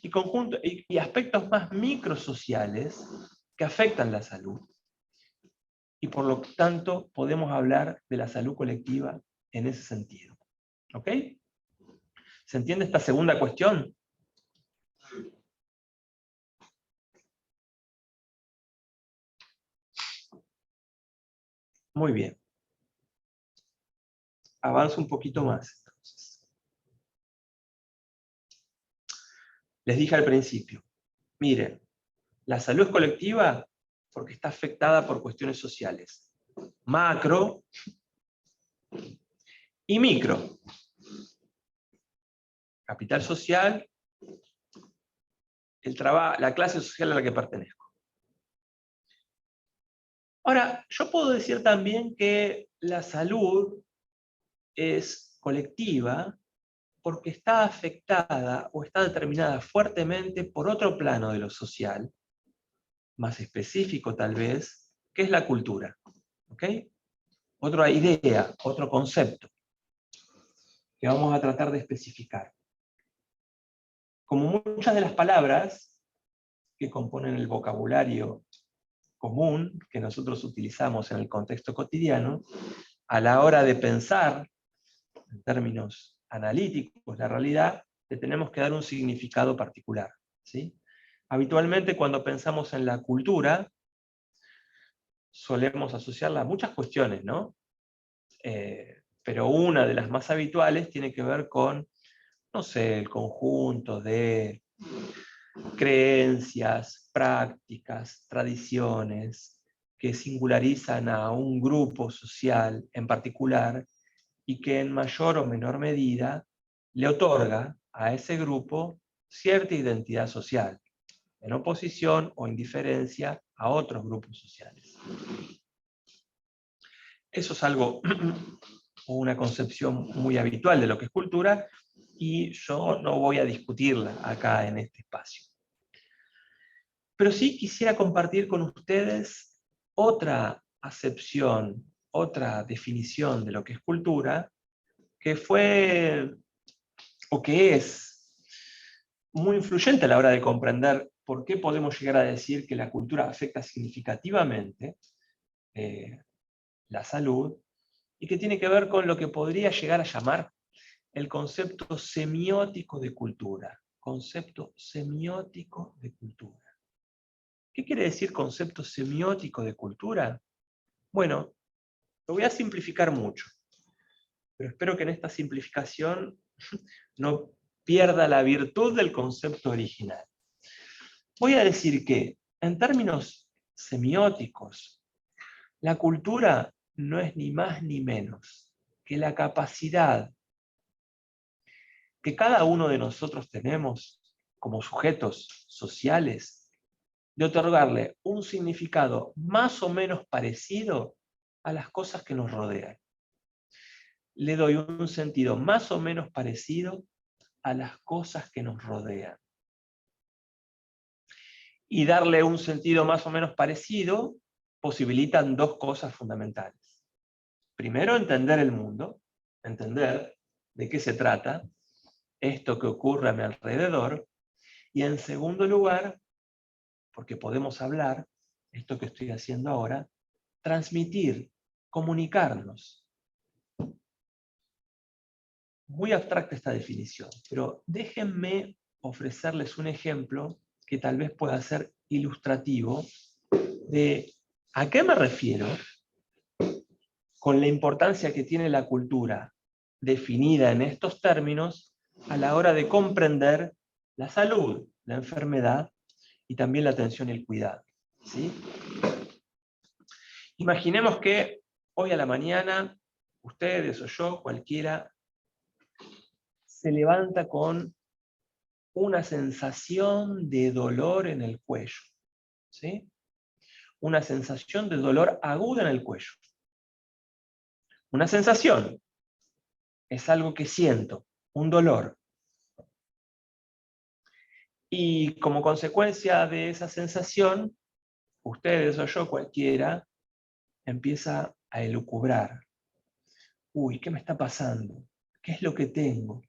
Speaker 2: y aspectos más microsociales que afectan la salud. Y por lo tanto podemos hablar de la salud colectiva en ese sentido. ¿Ok? ¿Se entiende esta segunda cuestión? Muy bien. Avanzo un poquito más, entonces. Les dije al principio, miren, la salud es colectiva porque está afectada por cuestiones sociales, macro y micro. Capital social, la clase social a la que pertenezco. Ahora, yo puedo decir también que la salud es colectiva porque está afectada o está determinada fuertemente por otro plano de lo social, más específico tal vez, que es la cultura. ¿Ok? Otra idea, otro concepto, que vamos a tratar de especificar. Como muchas de las palabras que componen el vocabulario común que nosotros utilizamos en el contexto cotidiano, a la hora de pensar, en términos analíticos, la realidad, le tenemos que dar un significado particular, ¿sí? Habitualmente cuando pensamos en la cultura, solemos asociarla a muchas cuestiones, ¿no? Pero una de las más habituales tiene que ver con, no sé, el conjunto de creencias, prácticas, tradiciones que singularizan a un grupo social en particular y que en mayor o menor medida le otorga a ese grupo cierta identidad social, en oposición o indiferencia a otros grupos sociales. Eso es algo, una concepción muy habitual de lo que es cultura, y yo no voy a discutirla acá en este espacio. Pero sí quisiera compartir con ustedes otra acepción, otra definición de lo que es cultura, que fue, o que es, muy influyente a la hora de comprender por qué podemos llegar a decir que la cultura afecta significativamente la salud, y que tiene que ver con lo que podría llegar a llamar el concepto semiótico de cultura. Concepto semiótico de cultura. ¿Qué quiere decir concepto semiótico de cultura? Bueno, lo voy a simplificar mucho, pero espero que en esta simplificación no pierda la virtud del concepto original. Voy a decir que, en términos semióticos, la cultura no es ni más ni menos que la capacidad que cada uno de nosotros tenemos como sujetos sociales de otorgarle un significado más o menos parecido a las cosas que nos rodean. Le doy un sentido más o menos parecido a las cosas que nos rodean. Y darle un sentido más o menos parecido posibilitan dos cosas fundamentales. Primero, entender el mundo, entender de qué se trata, esto que ocurre a mi alrededor, y en segundo lugar, porque podemos hablar, esto que estoy haciendo ahora, transmitir, comunicarnos. Muy abstracta esta definición, pero déjenme ofrecerles un ejemplo que tal vez pueda ser ilustrativo de a qué me refiero con la importancia que tiene la cultura definida en estos términos a la hora de comprender la salud, la enfermedad y también la atención y el cuidado. ¿Sí? Imaginemos que hoy a la mañana, ustedes o yo, cualquiera, se levanta con una sensación de dolor en el cuello. ¿Sí? Una sensación de dolor aguda en el cuello. Una sensación es algo que siento, un dolor. Y como consecuencia de esa sensación, ustedes o yo, cualquiera, empieza a elucubrar. Uy, ¿qué me está pasando? ¿Qué es lo que tengo?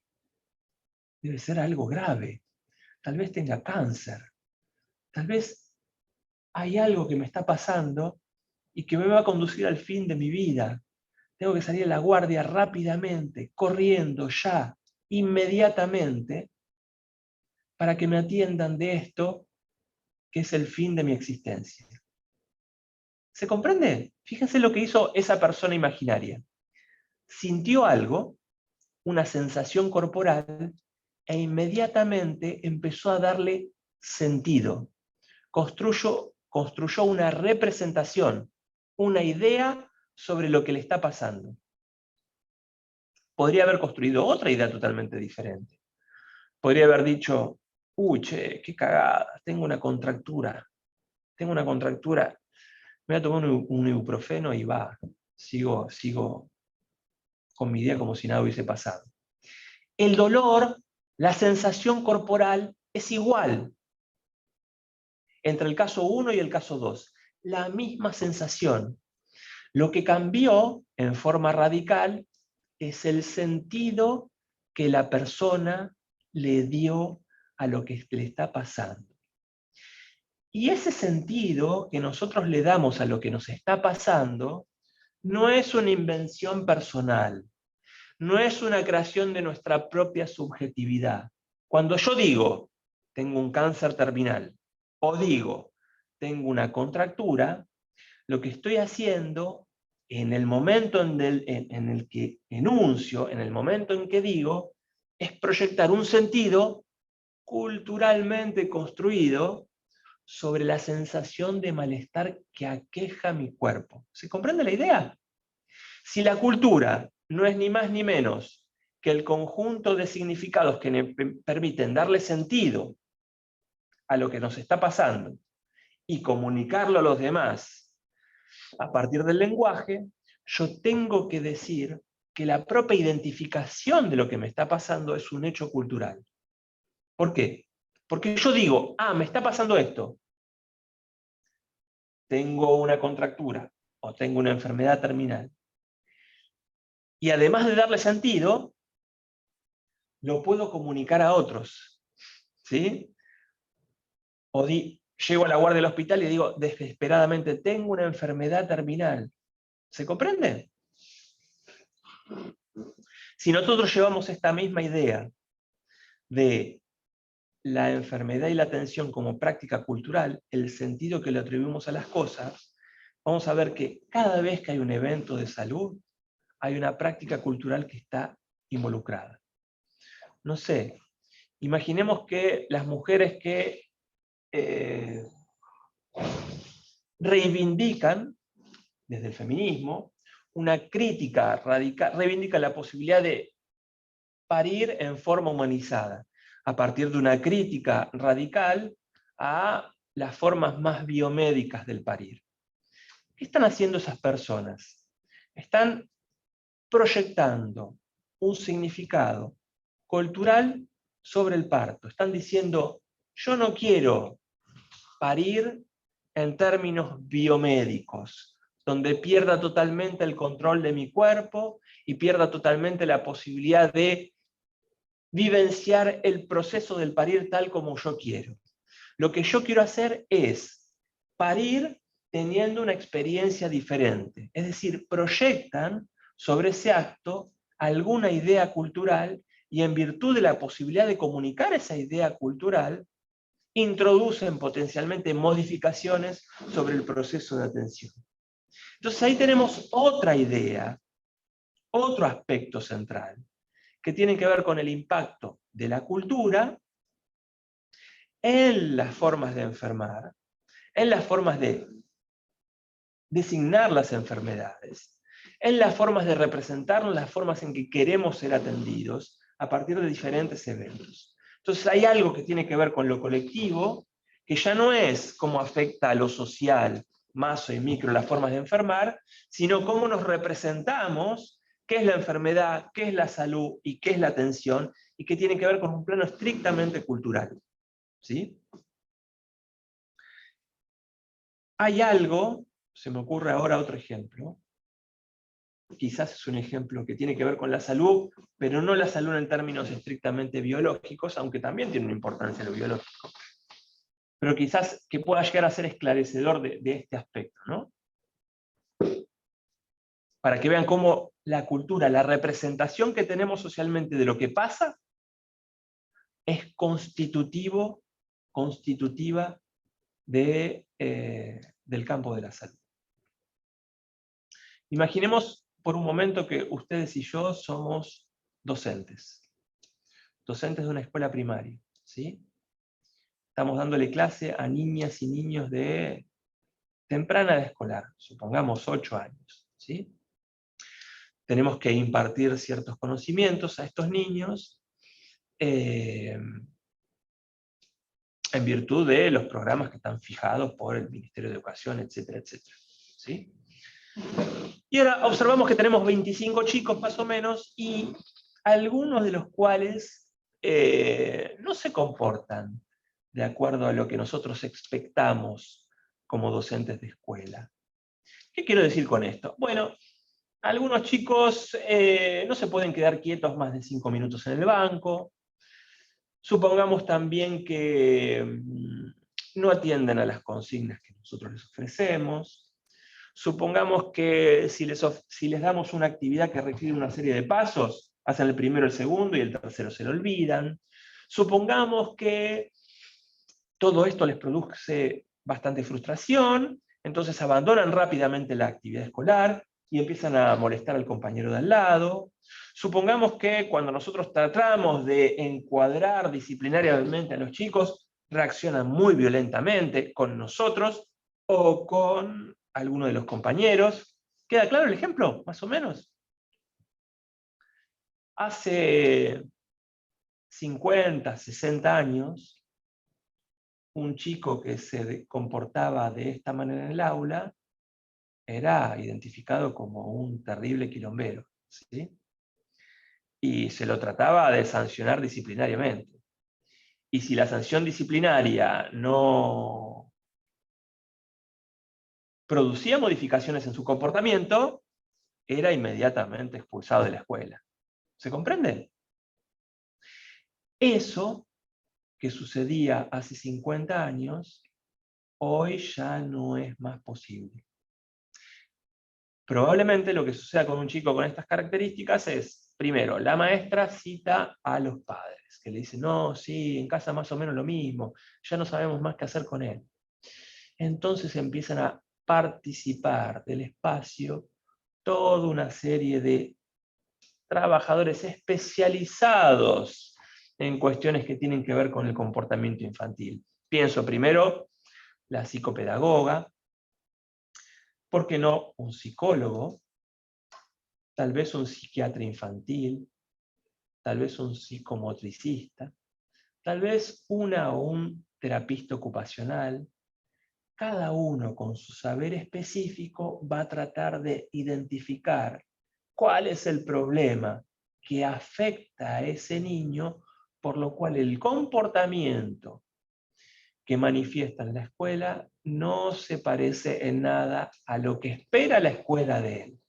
Speaker 2: Debe ser algo grave. Tal vez tenga cáncer. Tal vez hay algo que me está pasando y que me va a conducir al fin de mi vida. Tengo que salir a la guardia rápidamente, corriendo ya, inmediatamente, para que me atiendan de esto que es el fin de mi existencia. ¿Se comprende? Fíjense lo que hizo esa persona imaginaria. Sintió algo, una sensación corporal, e inmediatamente empezó a darle sentido. Construyó una representación, una idea sobre lo que le está pasando. Podría haber construido otra idea totalmente diferente. Podría haber dicho, uy, che, qué cagada, tengo una contractura, me voy a tomar un ibuprofeno y sigo con mi idea como si nada hubiese pasado. El dolor, la sensación corporal es igual entre el caso 1 y el caso 2. La misma sensación. Lo que cambió en forma radical es el sentido que la persona le dio a lo que le está pasando. Y ese sentido que nosotros le damos a lo que nos está pasando no es una invención personal, no es una creación de nuestra propia subjetividad. Cuando yo digo, tengo un cáncer terminal, o digo, tengo una contractura, lo que estoy haciendo en el momento en el que enuncio, en el momento en que digo, es proyectar un sentido culturalmente construido sobre la sensación de malestar que aqueja mi cuerpo. ¿Se comprende la idea? Si la cultura no es ni más ni menos que el conjunto de significados que me permiten darle sentido a lo que nos está pasando y comunicarlo a los demás a partir del lenguaje, yo tengo que decir que la propia identificación de lo que me está pasando es un hecho cultural. ¿Por qué? Porque yo digo, me está pasando esto. Tengo una contractura o tengo una enfermedad terminal. Y además de darle sentido, lo puedo comunicar a otros. ¿Sí? llego a la guardia del hospital y digo desesperadamente, tengo una enfermedad terminal. ¿Se comprende? Si nosotros llevamos esta misma idea de la enfermedad y la atención como práctica cultural, el sentido que le atribuimos a las cosas, vamos a ver que cada vez que hay un evento de salud, hay una práctica cultural que está involucrada. No sé, imaginemos que las mujeres que reivindican, desde el feminismo, una crítica radical, reivindican la posibilidad de parir en forma humanizada, a partir de una crítica radical a las formas más biomédicas del parir. ¿Qué están haciendo esas personas? Están proyectando un significado cultural sobre el parto. Están diciendo, yo no quiero parir en términos biomédicos, donde pierda totalmente el control de mi cuerpo y pierda totalmente la posibilidad de vivenciar el proceso del parir tal como yo quiero. Lo que yo quiero hacer es parir teniendo una experiencia diferente. Es decir, proyectan sobre ese acto alguna idea cultural y en virtud de la posibilidad de comunicar esa idea cultural, introducen potencialmente modificaciones sobre el proceso de atención. Entonces ahí tenemos otra idea, otro aspecto central, que tiene que ver con el impacto de la cultura en las formas de enfermar, en las formas de designar las enfermedades, en las formas de representarnos, las formas en que queremos ser atendidos a partir de diferentes eventos. Entonces hay algo que tiene que ver con lo colectivo, que ya no es cómo afecta a lo social, macro y micro, las formas de enfermar, sino cómo nos representamos, qué es la enfermedad, qué es la salud y qué es la atención, y que tiene que ver con un plano estrictamente cultural. ¿Sí? Hay algo, se me ocurre ahora otro ejemplo, quizás es un ejemplo que tiene que ver con la salud, pero no la salud en términos estrictamente biológicos, aunque también tiene una importancia lo biológico, pero quizás que pueda llegar a ser esclarecedor de este aspecto, ¿no? Para que vean cómo la cultura, la representación que tenemos socialmente de lo que pasa, es constitutiva del campo de la salud. Imaginemos por un momento que ustedes y yo somos docentes de una escuela primaria, ¿sí? Estamos dándole clase a niñas y niños de temprana edad escolar, supongamos 8 años, ¿sí? Tenemos que impartir ciertos conocimientos a estos niños en virtud de los programas que están fijados por el Ministerio de Educación, etcétera, etcétera, ¿sí? Y ahora observamos que tenemos 25 chicos más o menos, y algunos de los cuales no se comportan de acuerdo a lo que nosotros expectamos como docentes de escuela. ¿Qué quiero decir con esto? Bueno, algunos chicos no se pueden quedar quietos más de 5 minutos en el banco. Supongamos también que no atienden a las consignas que nosotros les ofrecemos. Supongamos que si les damos una actividad que requiere una serie de pasos, hacen el primero, el segundo y el tercero se lo olvidan. Supongamos que todo esto les produce bastante frustración, entonces abandonan rápidamente la actividad escolar y empiezan a molestar al compañero de al lado. Supongamos que cuando nosotros tratamos de encuadrar disciplinariamente a los chicos, reaccionan muy violentamente con nosotros o con alguno de los compañeros. ¿Queda claro el ejemplo? Más o menos. Hace 50, 60 años, un chico que se comportaba de esta manera en el aula era identificado como un terrible quilombero, ¿sí? Y se lo trataba de sancionar disciplinariamente. Y si la sanción disciplinaria no producía modificaciones en su comportamiento, era inmediatamente expulsado de la escuela. ¿Se comprende? Eso que sucedía hace 50 años, hoy ya no es más posible. Probablemente lo que suceda con un chico con estas características es, primero, la maestra cita a los padres, que le dicen, no, sí, en casa más o menos lo mismo, ya no sabemos más qué hacer con él. Entonces empiezan a participar del espacio toda una serie de trabajadores especializados en cuestiones que tienen que ver con el comportamiento infantil. Pienso primero la psicopedagoga, ¿por qué no un psicólogo? Tal vez un psiquiatra infantil, tal vez un psicomotricista, tal vez una o un terapista ocupacional. Cada uno con su saber específico va a tratar de identificar cuál es el problema que afecta a ese niño, por lo cual el comportamiento que manifiesta en la escuela no se parece en nada a lo que espera la escuela de él.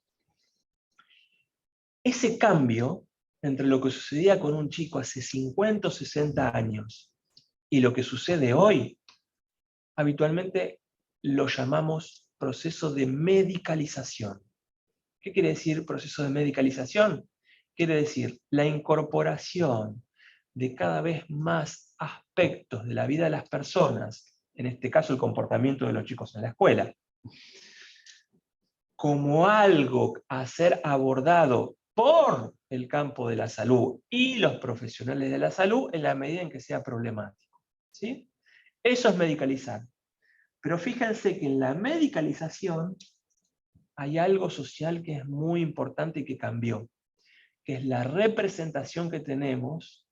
Speaker 2: Ese cambio entre lo que sucedía con un chico hace 50 o 60 años y lo que sucede hoy, habitualmente lo llamamos proceso de medicalización. ¿Qué quiere decir proceso de medicalización? Quiere decir la incorporación de cada vez más aspectos de la vida de las personas, en este caso el comportamiento de los chicos en la escuela, como algo a ser abordado por el campo de la salud y los profesionales de la salud en la medida en que sea problemático. ¿Sí? Eso es medicalizar. Pero fíjense que en la medicalización hay algo social que es muy importante y que cambió, que es la representación que tenemos,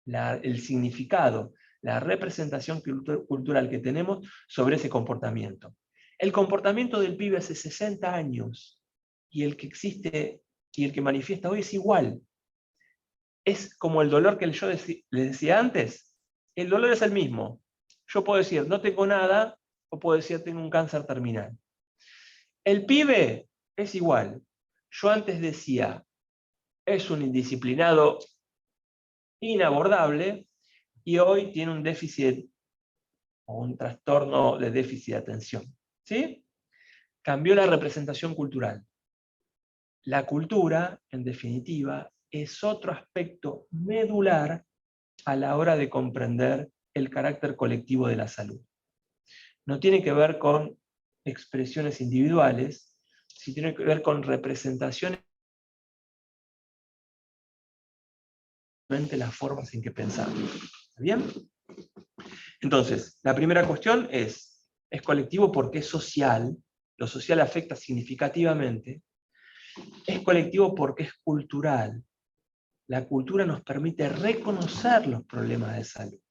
Speaker 2: el significado, la representación cultural que tenemos sobre ese comportamiento. El comportamiento del pibe hace 60 años y el que existe y el que manifiesta hoy es igual. Es como el dolor que yo les decía antes. El dolor es el mismo. Yo puedo decir, no tengo nada, o puedo decir, tengo un cáncer terminal. El pibe es igual. Yo antes decía, es un indisciplinado inabordable y hoy tiene un déficit o un trastorno de déficit de atención. ¿Sí? Cambió la representación cultural. La cultura, en definitiva, es otro aspecto medular a la hora de comprender el carácter colectivo de la salud. No tiene que ver con expresiones individuales, sino tiene que ver con representaciones de las formas en que pensamos. ¿Está bien? Entonces, la primera cuestión es colectivo porque es social, lo social afecta significativamente, es colectivo porque es cultural. La cultura nos permite reconocer los problemas de salud,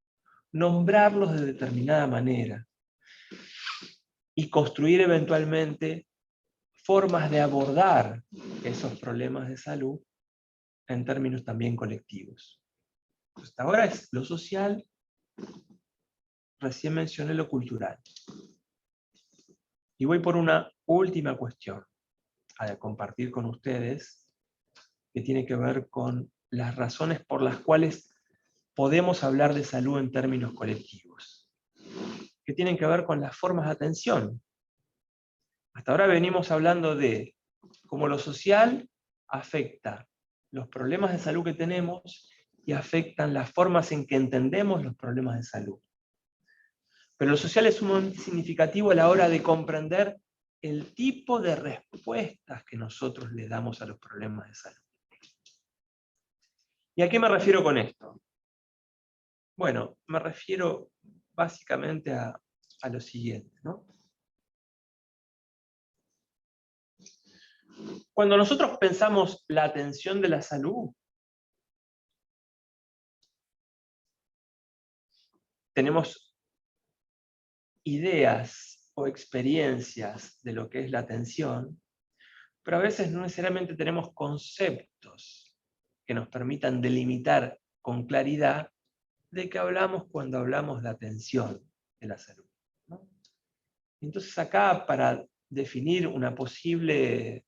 Speaker 2: nombrarlos de determinada manera y construir eventualmente formas de abordar esos problemas de salud en términos también colectivos. Hasta ahora es lo social, recién mencioné lo cultural. Y voy por una última cuestión a compartir con ustedes, que tiene que ver con las razones por las cuales podemos hablar de salud en términos colectivos, que tienen que ver con las formas de atención. Hasta ahora venimos hablando de cómo lo social afecta los problemas de salud que tenemos y afectan las formas en que entendemos los problemas de salud. Pero lo social es sumamente significativo a la hora de comprender el tipo de respuestas que nosotros le damos a los problemas de salud. ¿Y a qué me refiero con esto? Bueno, me refiero básicamente a lo siguiente, ¿no? Cuando nosotros pensamos la atención de la salud, tenemos ideas o experiencias de lo que es la atención, pero a veces no necesariamente tenemos conceptos que nos permitan delimitar con claridad de qué hablamos cuando hablamos de atención de la salud, ¿no? Entonces acá, para definir una posible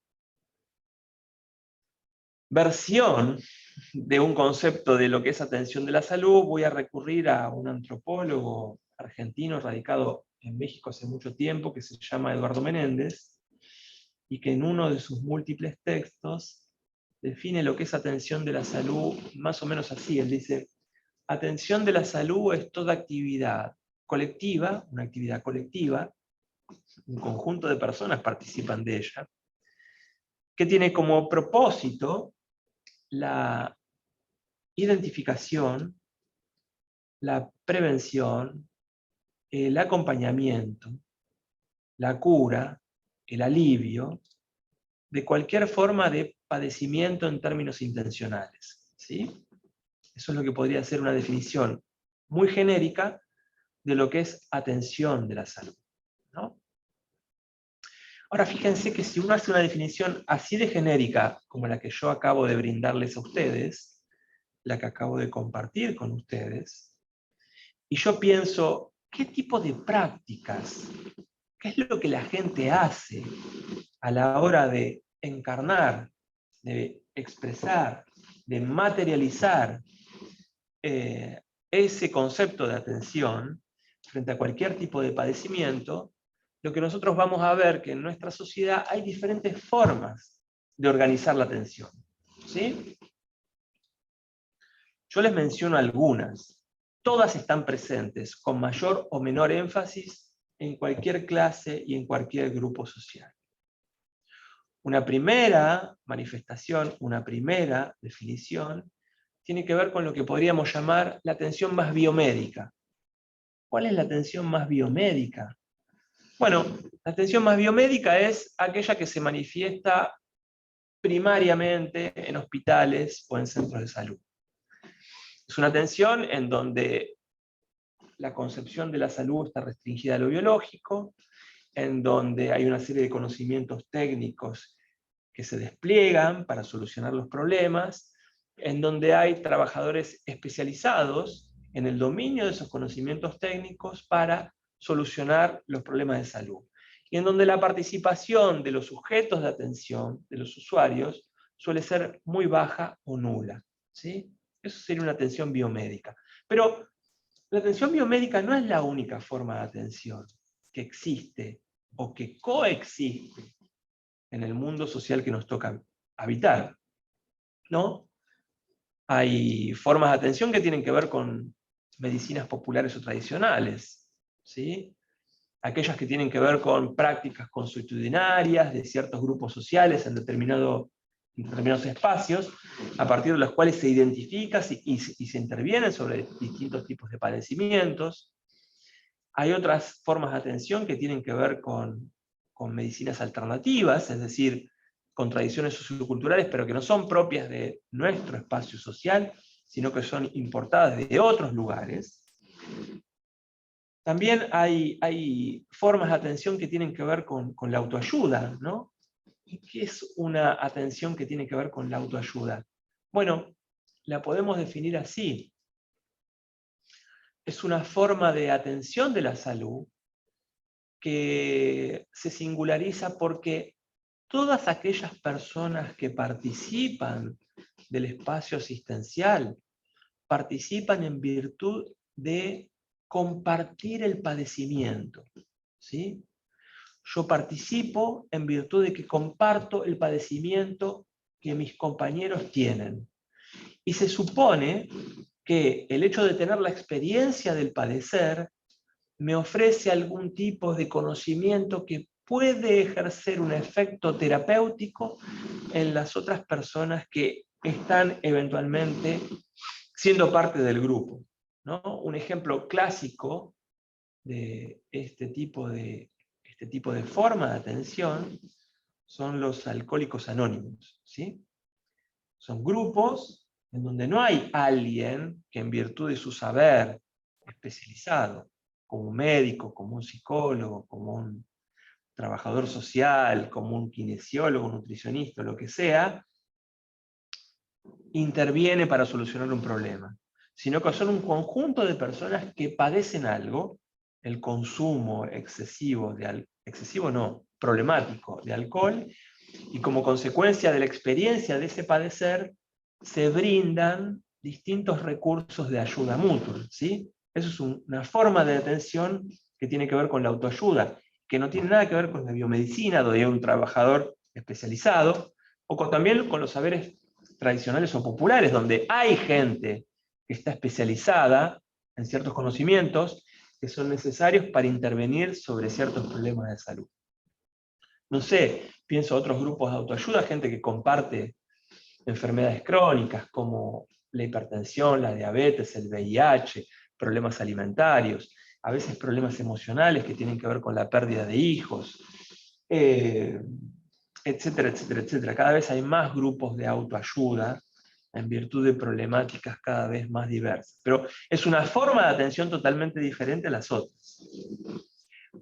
Speaker 2: versión de un concepto de lo que es atención de la salud, voy a recurrir a un antropólogo argentino radicado en México hace mucho tiempo, que se llama Eduardo Menéndez, y que en uno de sus múltiples textos define lo que es atención de la salud más o menos así. Él dice: atención de la salud es toda actividad colectiva, una actividad colectiva, un conjunto de personas participan de ella, que tiene como propósito la identificación, la prevención, el acompañamiento, la cura, el alivio de cualquier forma de padecimiento en términos intencionales, ¿sí? Eso es lo que podría ser una definición muy genérica de lo que es atención de la salud, ¿no? Ahora fíjense que si uno hace una definición así de genérica como la que yo acabo de brindarles a ustedes, la que acabo de compartir con ustedes, y yo pienso, ¿qué tipo de prácticas, qué es lo que la gente hace a la hora de encarnar, de expresar, de materializar ese concepto de atención frente a cualquier tipo de padecimiento? Lo que nosotros vamos a ver que en nuestra sociedad hay diferentes formas de organizar la atención, ¿sí? Yo les menciono algunas. Todas están presentes con mayor o menor énfasis en cualquier clase y en cualquier grupo social. Una primera manifestación, una primera definición, tiene que ver con lo que podríamos llamar la atención más biomédica. ¿Cuál es la atención más biomédica? Bueno, la atención más biomédica es aquella que se manifiesta primariamente en hospitales o en centros de salud. Es una atención en donde la concepción de la salud está restringida a lo biológico, en donde hay una serie de conocimientos técnicos que se despliegan para solucionar los problemas, en donde hay trabajadores especializados en el dominio de esos conocimientos técnicos para solucionar los problemas de salud. Y en donde la participación de los sujetos de atención, de los usuarios, suele ser muy baja o nula, ¿sí? Eso sería una atención biomédica. Pero la atención biomédica no es la única forma de atención que existe o que coexiste en el mundo social que nos toca habitar, ¿no? Hay formas de atención que tienen que ver con medicinas populares o tradicionales, ¿sí? Aquellas que tienen que ver con prácticas consuetudinarias de ciertos grupos sociales en determinados espacios, a partir de los cuales se identifica y se interviene sobre distintos tipos de padecimientos. Hay otras formas de atención que tienen que ver con medicinas alternativas, es decir, con tradiciones socioculturales, pero que no son propias de nuestro espacio social, sino que son importadas de otros lugares. También hay formas de atención que tienen que ver con la autoayuda, ¿no? ¿Y qué es una atención que tiene que ver con la autoayuda? Bueno, la podemos definir así. Es una forma de atención de la salud que se singulariza porque todas aquellas personas que participan del espacio asistencial participan en virtud de compartir el padecimiento, ¿sí? Yo participo en virtud de que comparto el padecimiento que mis compañeros tienen. Y se supone que el hecho de tener la experiencia del padecer me ofrece algún tipo de conocimiento que puede ejercer un efecto terapéutico en las otras personas que están eventualmente siendo parte del grupo, ¿no? Un ejemplo clásico de este tipo de forma de atención son los alcohólicos anónimos, ¿sí? Son grupos en donde no hay alguien que en virtud de su saber especializado, como un médico, como un psicólogo, como un trabajador social, como un kinesiólogo, un nutricionista, lo que sea, interviene para solucionar un problema, sino que son un conjunto de personas que padecen algo, el consumo problemático de alcohol, y como consecuencia de la experiencia de ese padecer, se brindan distintos recursos de ayuda mutua, ¿sí? Eso es una forma de atención que tiene que ver con la autoayuda, que no tiene nada que ver con la biomedicina, donde hay un trabajador especializado, también con los saberes tradicionales o populares, donde hay gente que está especializada en ciertos conocimientos que son necesarios para intervenir sobre ciertos problemas de salud. No sé, pienso en otros grupos de autoayuda, gente que comparte enfermedades crónicas como la hipertensión, la diabetes, el VIH, problemas alimentarios, a veces problemas emocionales que tienen que ver con la pérdida de hijos, etcétera, etcétera, etcétera. Cada vez hay más grupos de autoayuda en virtud de problemáticas cada vez más diversas. Pero es una forma de atención totalmente diferente a las otras.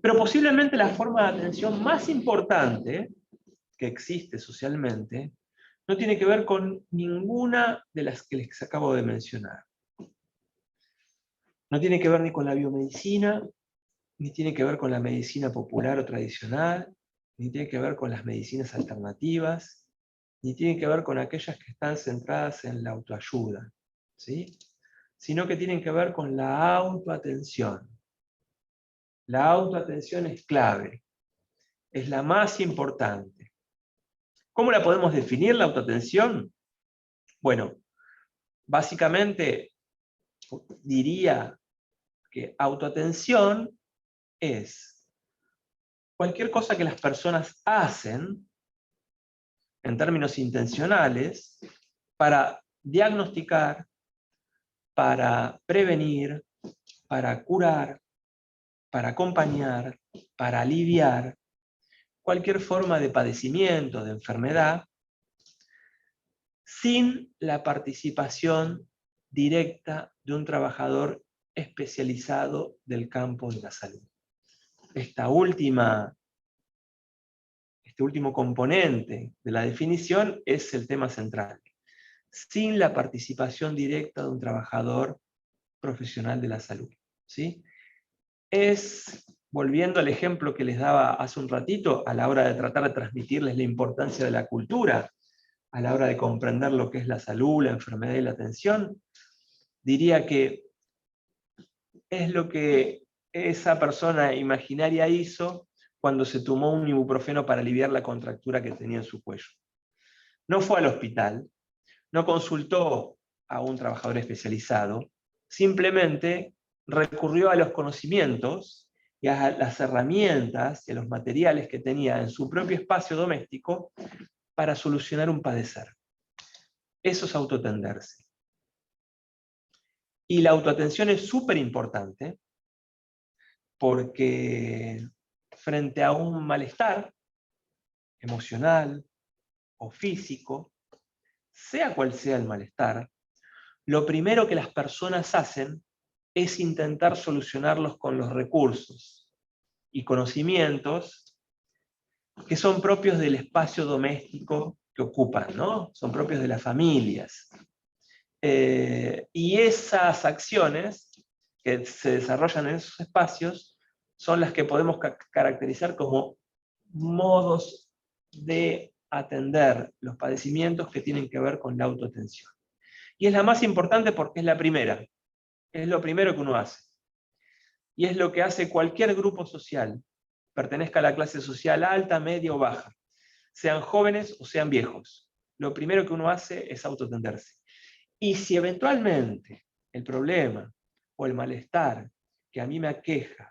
Speaker 2: Pero posiblemente la forma de atención más importante que existe socialmente no tiene que ver con ninguna de las que les acabo de mencionar. No tiene que ver ni con la biomedicina, ni tiene que ver con la medicina popular o tradicional, ni tiene que ver con las medicinas alternativas, ni tiene que ver con aquellas que están centradas en la autoayuda, ¿sí? Sino que tienen que ver con la autoatención. La autoatención es clave, es la más importante. ¿Cómo la podemos definir, la autoatención? Bueno, básicamente diría que autoatención es cualquier cosa que las personas hacen, en términos intencionales, para diagnosticar, para prevenir, para curar, para acompañar, para aliviar cualquier forma de padecimiento, de enfermedad, sin la participación directa de un trabajador especializado del campo de la salud. Este último componente de la definición es el tema central. Sin la participación directa de un trabajador profesional de la salud, ¿sí? Es, volviendo al ejemplo que les daba hace un ratito, a la hora de tratar de transmitirles la importancia de la cultura, a la hora de comprender lo que es la salud, la enfermedad y la atención, diría que es lo que esa persona imaginaria hizo cuando se tomó un ibuprofeno para aliviar la contractura que tenía en su cuello. No fue al hospital, no consultó a un trabajador especializado, simplemente recurrió a los conocimientos y a las herramientas y a los materiales que tenía en su propio espacio doméstico para solucionar un padecer. Eso es autoatenderse. Y la autoatención es súper importante porque frente a un malestar emocional o físico, sea cual sea el malestar, lo primero que las personas hacen es intentar solucionarlos con los recursos y conocimientos que son propios del espacio doméstico que ocupan, ¿no? Son propios de las familias. Y esas acciones que se desarrollan en esos espacios son las que podemos caracterizar como modos de atender los padecimientos que tienen que ver con la autoatención. Y es la más importante porque es la primera, es lo primero que uno hace. Y es lo que hace cualquier grupo social, pertenezca a la clase social alta, media o baja, sean jóvenes o sean viejos. Lo primero que uno hace es autoatenderse. Y si eventualmente el problema o el malestar que a mí me aqueja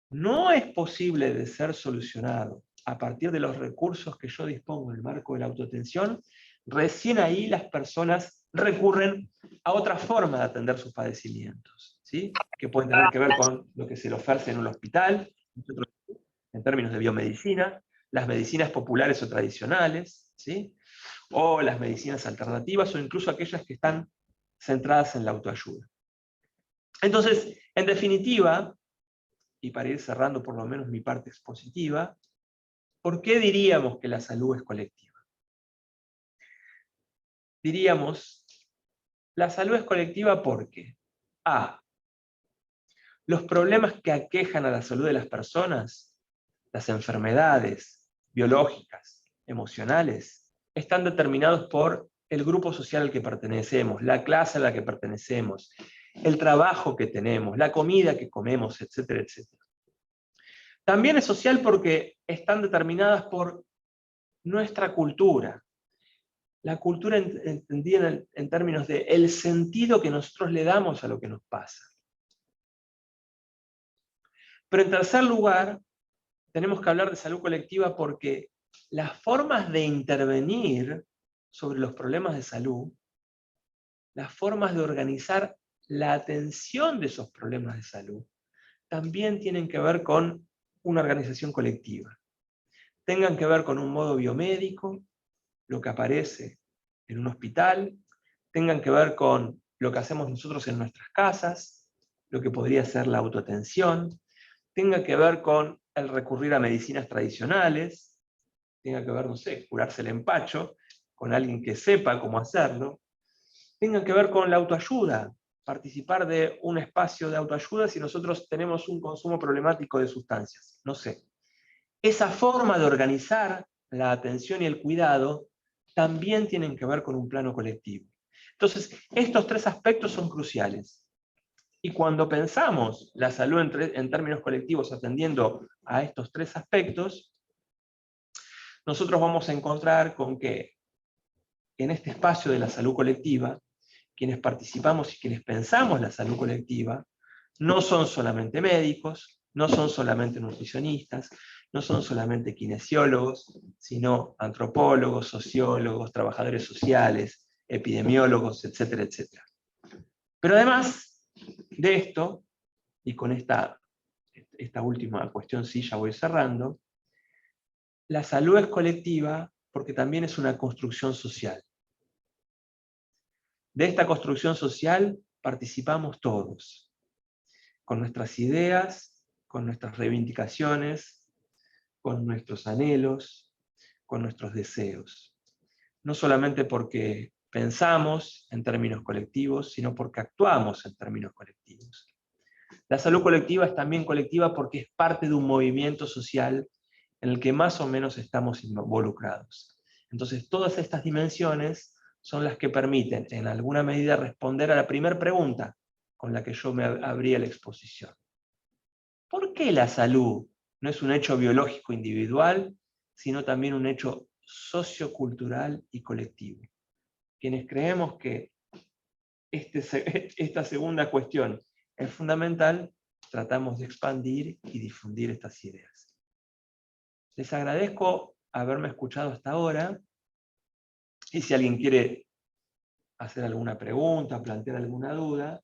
Speaker 2: no es posible de ser solucionado a partir de los recursos que yo dispongo en el marco de la autoatención, recién ahí las personas recurren a otra forma de atender sus padecimientos, ¿sí? Que pueden tener que ver con lo que se le ofrece en un hospital, en términos de biomedicina, las medicinas populares o tradicionales, ¿sí? O las medicinas alternativas, o incluso aquellas que están centradas en la autoayuda. Entonces, en definitiva, y para ir cerrando por lo menos mi parte expositiva, ¿por qué diríamos que la salud es colectiva? Diríamos, la salud es colectiva porque A, los problemas que aquejan a la salud de las personas, las enfermedades biológicas, emocionales, están determinados por el grupo social al que pertenecemos, la clase a la que pertenecemos, el trabajo que tenemos, la comida que comemos, etcétera, etcétera. También es social porque están determinadas por nuestra cultura. La cultura entendida en términos de el sentido que nosotros le damos a lo que nos pasa. Pero en tercer lugar, tenemos que hablar de salud colectiva porque las formas de intervenir sobre los problemas de salud, las formas de organizar la atención de esos problemas de salud, también tienen que ver con una organización colectiva. Tengan que ver con un modo biomédico, lo que aparece en un hospital, tengan que ver con lo que hacemos nosotros en nuestras casas, lo que podría ser la autoatención, tenga que ver con el recurrir a medicinas tradicionales, tenga que ver, no sé, curarse el empacho con alguien que sepa cómo hacerlo, tenga que ver con la autoayuda, participar de un espacio de autoayuda si nosotros tenemos un consumo problemático de sustancias, no sé. Esa forma de organizar la atención y el cuidado también tienen que ver con un plano colectivo. Entonces, estos tres aspectos son cruciales. Y cuando pensamos la salud en términos colectivos atendiendo a estos tres aspectos, nosotros vamos a encontrar con que en este espacio de la salud colectiva, quienes participamos y quienes pensamos la salud colectiva, no son solamente médicos, no son solamente nutricionistas, no son solamente kinesiólogos, sino antropólogos, sociólogos, trabajadores sociales, epidemiólogos, etcétera, etcétera. Pero además de esto, y con esta última cuestión sí ya voy cerrando, la salud es colectiva porque también es una construcción social. De esta construcción social participamos todos, con nuestras ideas, con nuestras reivindicaciones, con nuestros anhelos, con nuestros deseos. No solamente porque pensamos en términos colectivos, sino porque actuamos en términos colectivos. La salud colectiva es también colectiva porque es parte de un movimiento social en el que más o menos estamos involucrados. Entonces, todas estas dimensiones son las que permiten, en alguna medida, responder a la primera pregunta con la que yo me abría la exposición. ¿Por qué la salud no es un hecho biológico individual, sino también un hecho sociocultural y colectivo? Quienes creemos que esta segunda cuestión es fundamental, tratamos de expandir y difundir estas ideas. Les agradezco haberme escuchado hasta ahora, y si alguien quiere hacer alguna pregunta, plantear alguna duda,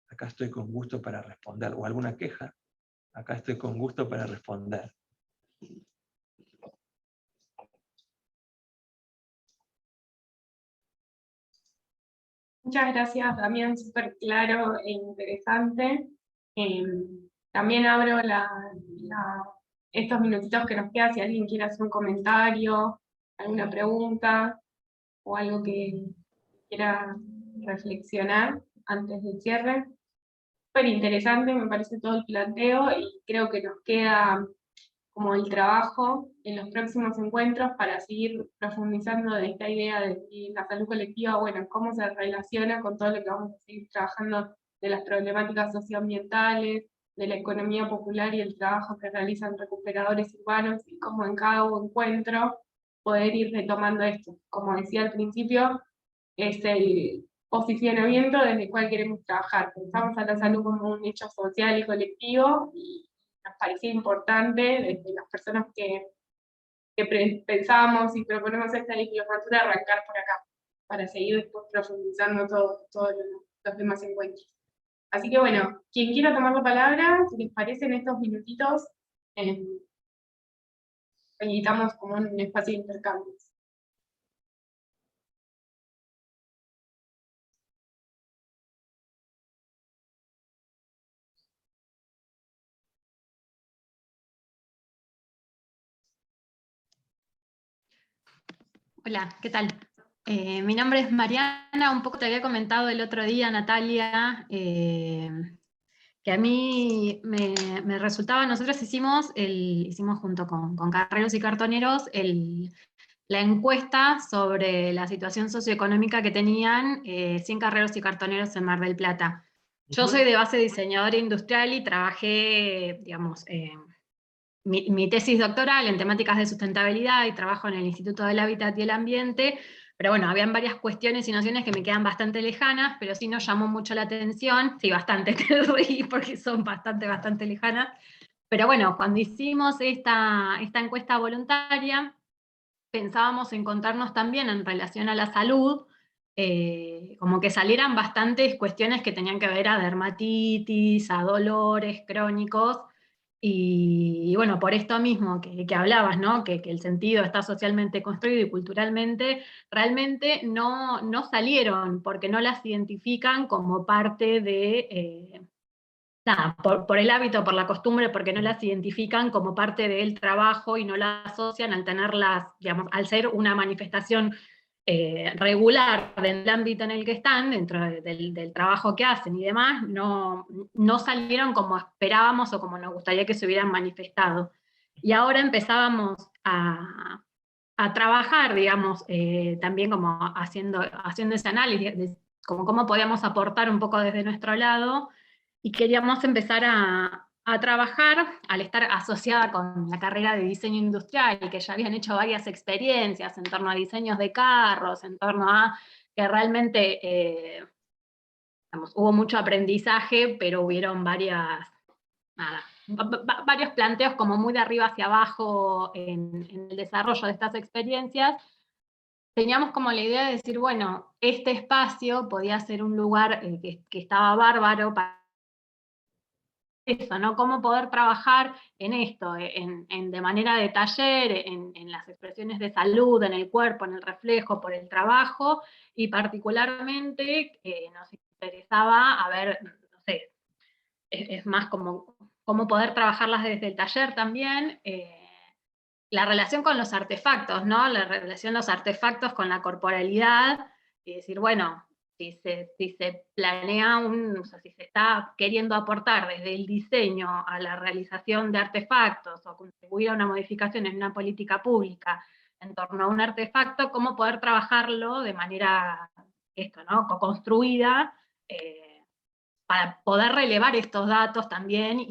Speaker 2: acá estoy con gusto para responder, o alguna queja, acá estoy con gusto para responder.
Speaker 1: Muchas gracias, Damián, súper claro e interesante. También abro estos minutitos que nos quedan si alguien quiere hacer un comentario, alguna pregunta o algo que quiera reflexionar antes del cierre. Súper interesante, me parece todo el planteo y creo que nos queda como el trabajo en los próximos encuentros para seguir profundizando de esta idea de que la salud colectiva, bueno, cómo se relaciona con todo lo que vamos a seguir trabajando de las problemáticas socioambientales, de la economía popular y el trabajo que realizan recuperadores urbanos, y cómo en cada encuentro poder ir retomando esto. Como decía al principio, es el posicionamiento desde el cual queremos trabajar. Pensamos a la salud como un hecho social y colectivo, y nos parecía importante, desde las personas que pensamos y proponemos esta diplomatura, arrancar por acá, para seguir después profundizando todos los demás encuentros. Así que bueno, quien quiera tomar la palabra, si les parece en estos minutitos, habilitamos como un espacio de intercambios.
Speaker 4: Hola, ¿qué tal? Mi nombre es Mariana, un poco te había comentado el otro día, Natalia, que a mí me resultaba, nosotros hicimos junto con Carreros y Cartoneros la encuesta sobre la situación socioeconómica que tenían 100 carreros y cartoneros en Mar del Plata. Yo soy de base diseñadora industrial y trabajé, digamos, mi tesis doctoral en temáticas de sustentabilidad y trabajo en el Instituto del Hábitat y el Ambiente, pero bueno, habían varias cuestiones y nociones que me quedan bastante lejanas, pero sí nos llamó mucho la atención, sí, bastante, te reí porque son bastante lejanas, pero bueno, cuando hicimos esta encuesta voluntaria, pensábamos encontrarnos también en relación a la salud, como que salieran bastantes cuestiones que tenían que ver a dermatitis, a dolores crónicos, y bueno, por esto mismo que hablabas, ¿no? Que el sentido está socialmente construido y culturalmente, realmente no salieron, porque no las identifican como parte de... nada, por el hábito, por la costumbre, porque no las identifican como parte del trabajo y no las asocian al tenerlas, digamos, al ser una manifestación regular del ámbito en el que están, dentro del trabajo que hacen y demás, no salieron como esperábamos o como nos gustaría que se hubieran manifestado. Y ahora empezábamos a trabajar, digamos, también como haciendo ese análisis, de como cómo podíamos aportar un poco desde nuestro lado, y queríamos empezar a trabajar, al estar asociada con la carrera de diseño industrial, y que ya habían hecho varias experiencias en torno a diseños de carros, en torno a que realmente digamos, hubo mucho aprendizaje, pero hubieron varios planteos como muy de arriba hacia abajo en el desarrollo de estas experiencias. Teníamos como la idea de decir, bueno, este espacio podía ser un lugar que estaba bárbaro para eso, ¿no? Cómo poder trabajar en esto, de manera de taller, en las expresiones de salud, en el cuerpo, en el reflejo, por el trabajo, y particularmente nos interesaba, a ver, no sé, es más como cómo poder trabajarlas desde el taller también, la relación con los artefactos, ¿no? La relación de los artefactos con la corporalidad, y decir, bueno, si se planea o sea, si se está queriendo aportar desde el diseño a la realización de artefactos o contribuir a una modificación en una política pública en torno a un artefacto, cómo poder trabajarlo de manera, ¿no? Co-construida, para poder relevar estos datos también,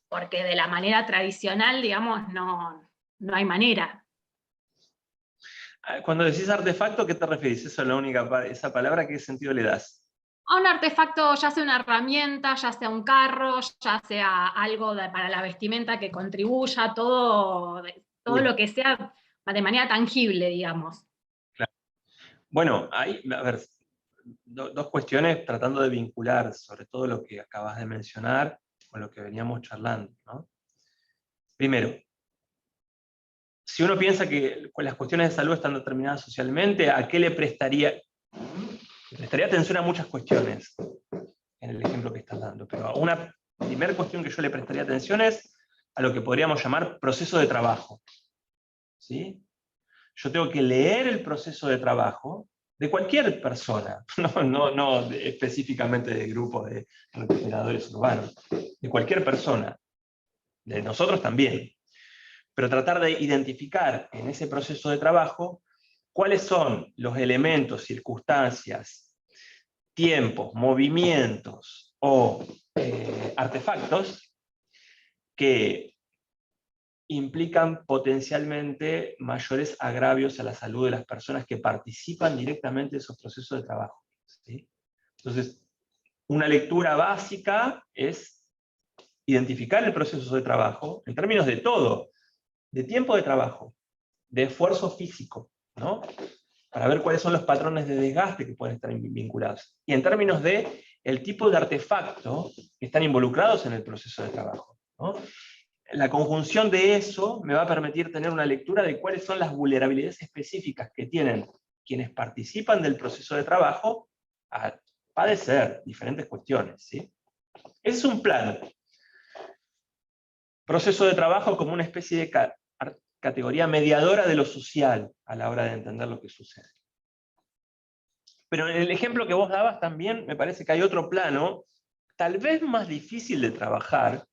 Speaker 4: porque de la manera tradicional, digamos, no hay manera.
Speaker 2: Cuando decís artefacto, ¿qué te referís? Eso es la única, esa palabra, ¿qué sentido le das?
Speaker 4: A un artefacto, ya sea una herramienta, ya sea un carro, ya sea algo para la vestimenta que contribuya, todo lo que sea de manera tangible, digamos.
Speaker 2: Claro. Bueno, hay, a ver, dos cuestiones tratando de vincular sobre todo lo que acabas de mencionar con lo que veníamos charlando, ¿no? Primero, si uno piensa que las cuestiones de salud están determinadas socialmente, ¿a qué le prestaría? Le prestaría atención a muchas cuestiones en el ejemplo que estás dando, pero una primera cuestión que yo le prestaría atención es a lo que podríamos llamar proceso de trabajo. ¿Sí? Yo tengo que leer el proceso de trabajo de cualquier persona, no específicamente de grupos de recuperadores urbanos, de cualquier persona, de nosotros también. Pero tratar de identificar en ese proceso de trabajo cuáles son los elementos, circunstancias, tiempos, movimientos o artefactos que implican potencialmente mayores agravios a la salud de las personas que participan directamente de esos procesos de trabajo. ¿Sí? Entonces, una lectura básica es identificar el proceso de trabajo en términos de todo, de tiempo de trabajo, de esfuerzo físico, ¿no? Para ver cuáles son los patrones de desgaste que pueden estar vinculados. Y en términos de el tipo de artefacto que están involucrados en el proceso de trabajo, ¿no? La conjunción de eso me va a permitir tener una lectura de cuáles son las vulnerabilidades específicas que tienen quienes participan del proceso de trabajo a padecer diferentes cuestiones, ¿sí? Ese es un plano. Proceso de trabajo como una especie de categoría mediadora de lo social a la hora de entender lo que sucede. Pero en el ejemplo que vos dabas también me parece que hay otro plano, tal vez más difícil de trabajar,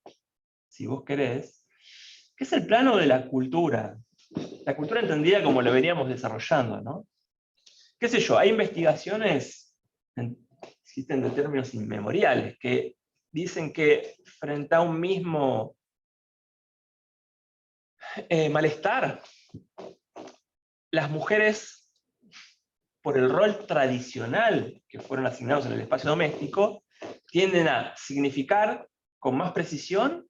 Speaker 2: si vos querés, que es el plano de la cultura, La cultura entendida como lo veníamos desarrollando, ¿no? Qué sé yo, hay investigaciones, existen de términos inmemoriales, que dicen que frente a un mismo malestar, las mujeres, por el rol tradicional que fueron asignados en el espacio doméstico, tienden a significar con más precisión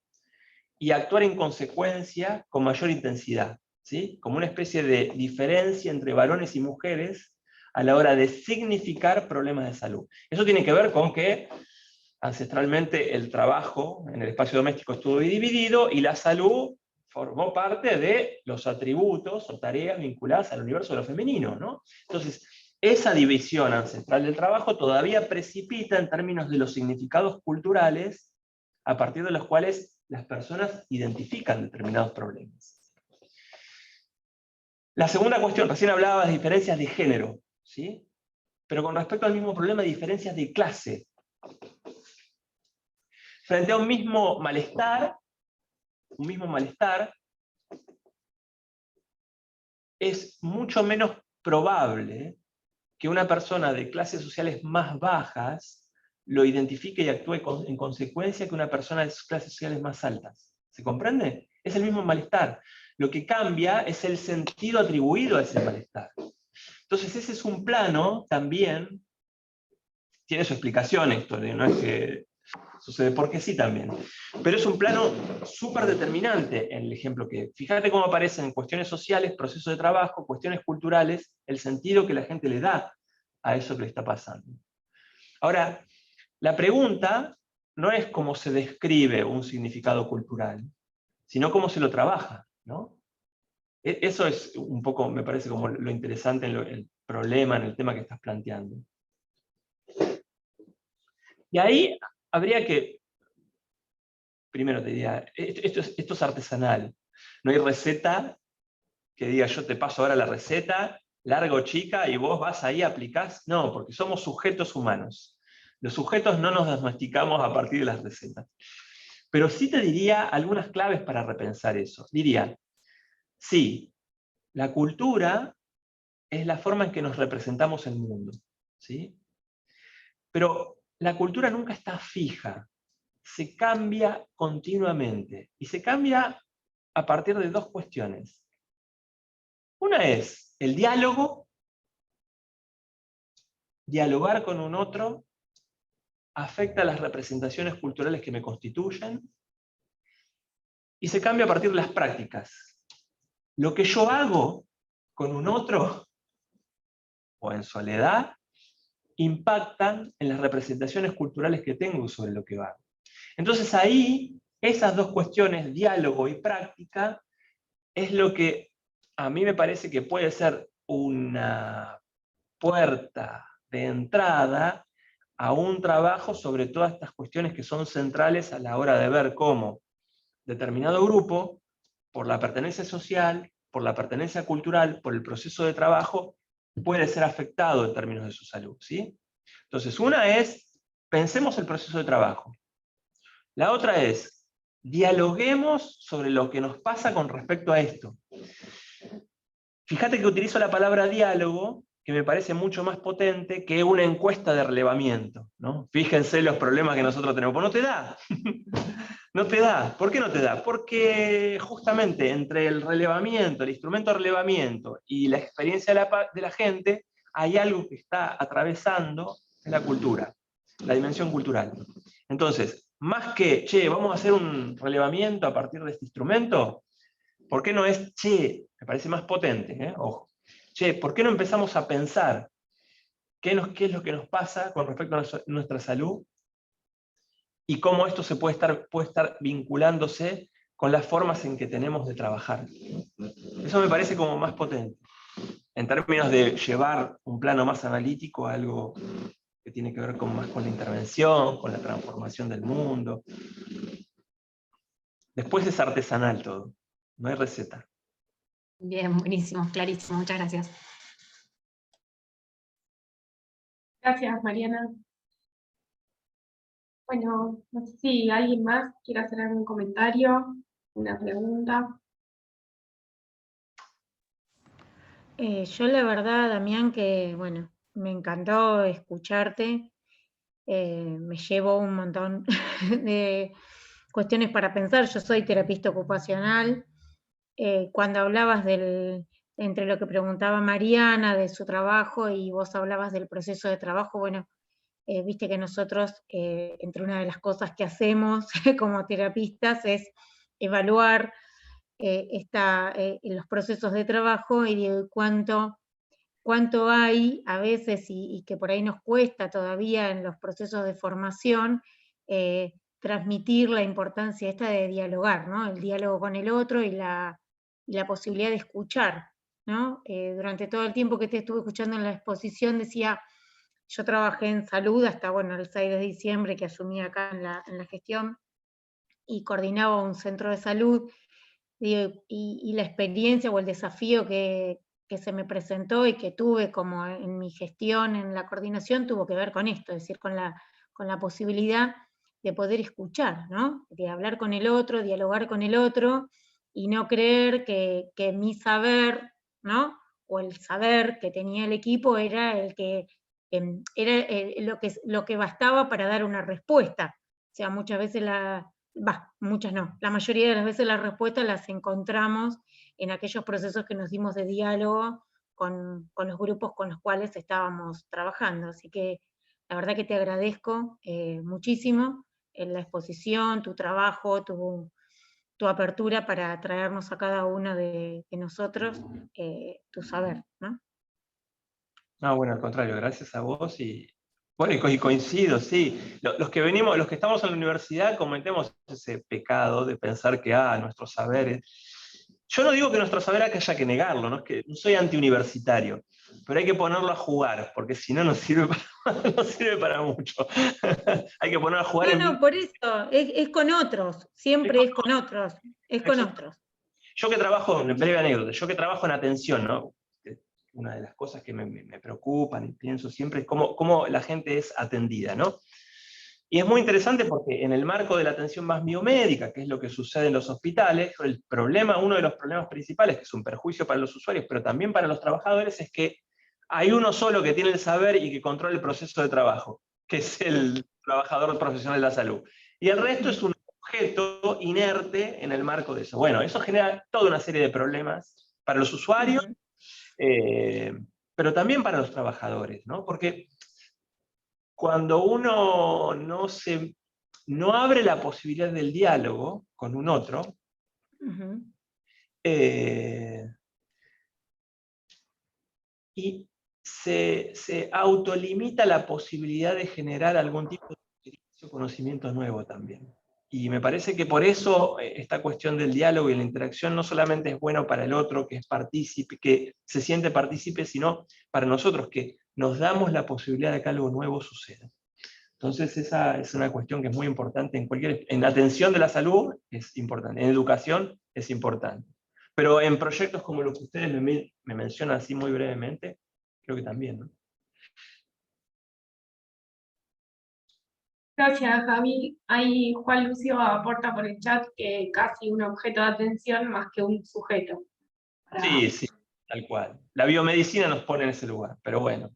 Speaker 2: y actuar en consecuencia con mayor intensidad, ¿sí? Como una especie de diferencia entre varones y mujeres a la hora de significar problemas de salud. Eso tiene que ver con que ancestralmente el trabajo en el espacio doméstico estuvo dividido y la salud formó parte de los atributos o tareas vinculadas al universo de lo femenino, ¿no? Entonces, esa división ancestral del trabajo todavía precipita en términos de los significados culturales a partir de los cuales las personas identifican determinados problemas. La segunda cuestión, recién hablaba de diferencias de género, ¿sí? Pero con respecto al mismo problema, diferencias de clase. Frente a un mismo malestar, es mucho menos probable que una persona de clases sociales más bajas lo identifique y actúe en consecuencia que una persona de clases sociales más altas. ¿Se comprende? Es el mismo malestar. Lo que cambia es el sentido atribuido a ese malestar. Entonces ese es un plano también, tiene su explicación esto, no es que sucede porque sí también, pero es un plano súper determinante en el ejemplo que, fíjate cómo aparecen en cuestiones sociales, procesos de trabajo, cuestiones culturales, el sentido que la gente le da a eso que le está pasando. Ahora, la pregunta no es cómo se describe un significado cultural, sino cómo se lo trabaja, ¿no? Eso es un poco, me parece, como lo interesante en el problema, en el tema que estás planteando. Y ahí habría que, primero te diría, esto es artesanal. No hay receta que diga yo te paso ahora la receta, larga o chica, y vos vas ahí, aplicás. No, porque somos sujetos humanos. Los sujetos no nos diagnosticamos a partir de las recetas. Pero sí te diría algunas claves para repensar eso. Diría, sí, la cultura es la forma en que nos representamos el mundo, ¿sí? Pero la cultura nunca está fija, se cambia continuamente. Y se cambia a partir de dos cuestiones. Una es el diálogo. Dialogar con un otro afecta a las representaciones culturales que me constituyen y se cambia a partir de las prácticas. Lo que yo hago con un otro, o en soledad, impactan en las representaciones culturales que tengo sobre lo que hago. Entonces ahí, esas dos cuestiones, diálogo y práctica, es lo que a mí me parece que puede ser una puerta de entrada a un trabajo sobre todas estas cuestiones que son centrales a la hora de ver cómo determinado grupo, por la pertenencia social, por la pertenencia cultural, por el proceso de trabajo, puede ser afectado en términos de su salud, ¿sí? Entonces, una es, pensemos el proceso de trabajo. La otra es, dialoguemos sobre lo que nos pasa con respecto a esto. Fíjate que utilizo la palabra diálogo, que me parece mucho más potente que una encuesta de relevamiento, ¿no? Fíjense los problemas que nosotros tenemos. Pues no te da. No te da. ¿Por qué no te da? Porque justamente entre el relevamiento, el instrumento de relevamiento y la experiencia de la gente, hay algo que está atravesando en la cultura, la dimensión cultural. Entonces, más que, che, vamos a hacer un relevamiento a partir de este instrumento, ¿por qué no es, che, me parece más potente, ojo, che, ¿por qué no empezamos a pensar qué es lo que nos pasa con respecto a nuestra salud y cómo esto se puede estar vinculándose con las formas en que tenemos de trabajar? Eso me parece como más potente, en términos de llevar un plano más analítico a algo que tiene que ver más con la intervención, con la transformación del mundo. Después es artesanal todo, no hay receta.
Speaker 4: Bien, buenísimo, clarísimo, muchas gracias.
Speaker 1: Gracias, Mariana. Bueno, no sé si alguien más quiere hacer algún comentario, una pregunta.
Speaker 5: Yo la verdad, Damián, que bueno, me encantó escucharte, me llevo un montón de cuestiones para pensar. Yo soy terapista ocupacional. Cuando hablabas entre lo que preguntaba Mariana de su trabajo y vos hablabas del proceso de trabajo, bueno, viste que nosotros, entre una de las cosas que hacemos como terapistas es evaluar los procesos de trabajo y de cuánto hay a veces y que por ahí nos cuesta todavía en los procesos de formación transmitir la importancia esta de dialogar, ¿no? El diálogo con el otro y la posibilidad de escuchar, ¿no? Durante todo el tiempo que te estuve escuchando en la exposición decía, yo trabajé en salud hasta, bueno, el 6 de diciembre que asumí acá en la gestión y coordinaba un centro de salud, y la experiencia o el desafío que se me presentó y que tuve como en mi gestión, en la coordinación, tuvo que ver con esto, es decir, con la posibilidad de poder escuchar, ¿no? De hablar con el otro, dialogar con el otro, y no creer que mi saber, ¿no? O el saber que tenía el equipo era el que era lo que bastaba para dar una respuesta. O sea, muchas veces muchas no, la mayoría de las veces las respuestas las encontramos en aquellos procesos que nos dimos de diálogo con los grupos con los cuales estábamos trabajando. Así que la verdad que te agradezco muchísimo en la exposición, tu trabajo, tu apertura para traernos a cada uno de nosotros tu saber, ¿no?
Speaker 2: No, bueno, al contrario, gracias a vos y bueno, y coincido, sí. Los que venimos, los que estamos en la universidad cometemos ese pecado de pensar que nuestros saberes. Yo no digo que nuestro saber haya que negarlo, no es que no soy antiuniversitario, pero hay que ponerlo a jugar, porque si no, no sirve para, no sirve para mucho. Hay que ponerlo a jugar
Speaker 5: No, por eso, es con otros, siempre es con otros, es con otros.
Speaker 2: Yo que trabajo, breve anécdota, yo que trabajo en atención, ¿no? Una de las cosas que me preocupan y pienso siempre es cómo la gente es atendida, ¿no? Y es muy interesante porque en el marco de la atención más biomédica, que es lo que sucede en los hospitales, uno de los problemas principales, que es un perjuicio para los usuarios, pero también para los trabajadores, es que hay uno solo que tiene el saber y que controla el proceso de trabajo, que es el trabajador profesional de la salud. Y el resto es un objeto inerte en el marco de eso. Bueno, eso genera toda una serie de problemas para los usuarios, pero también para los trabajadores, ¿no? Porque cuando uno no abre la posibilidad del diálogo con un otro, y se autolimita la posibilidad de generar algún tipo de conocimiento nuevo también. Y me parece que por eso esta cuestión del diálogo y la interacción no solamente es bueno para el otro, que es partícipe, que se siente partícipe, sino para nosotros, que nos damos la posibilidad de que algo nuevo suceda. Entonces esa es una cuestión que es muy importante en atención de la salud es importante, en educación es importante. Pero en proyectos como los que ustedes me mencionan así muy brevemente, creo que también, ¿no?
Speaker 1: Gracias, Javi. Ahí Juan Lucio aporta por el chat que casi un objeto de atención más que un sujeto.
Speaker 2: Sí, tal cual. La biomedicina nos pone en ese lugar, pero bueno,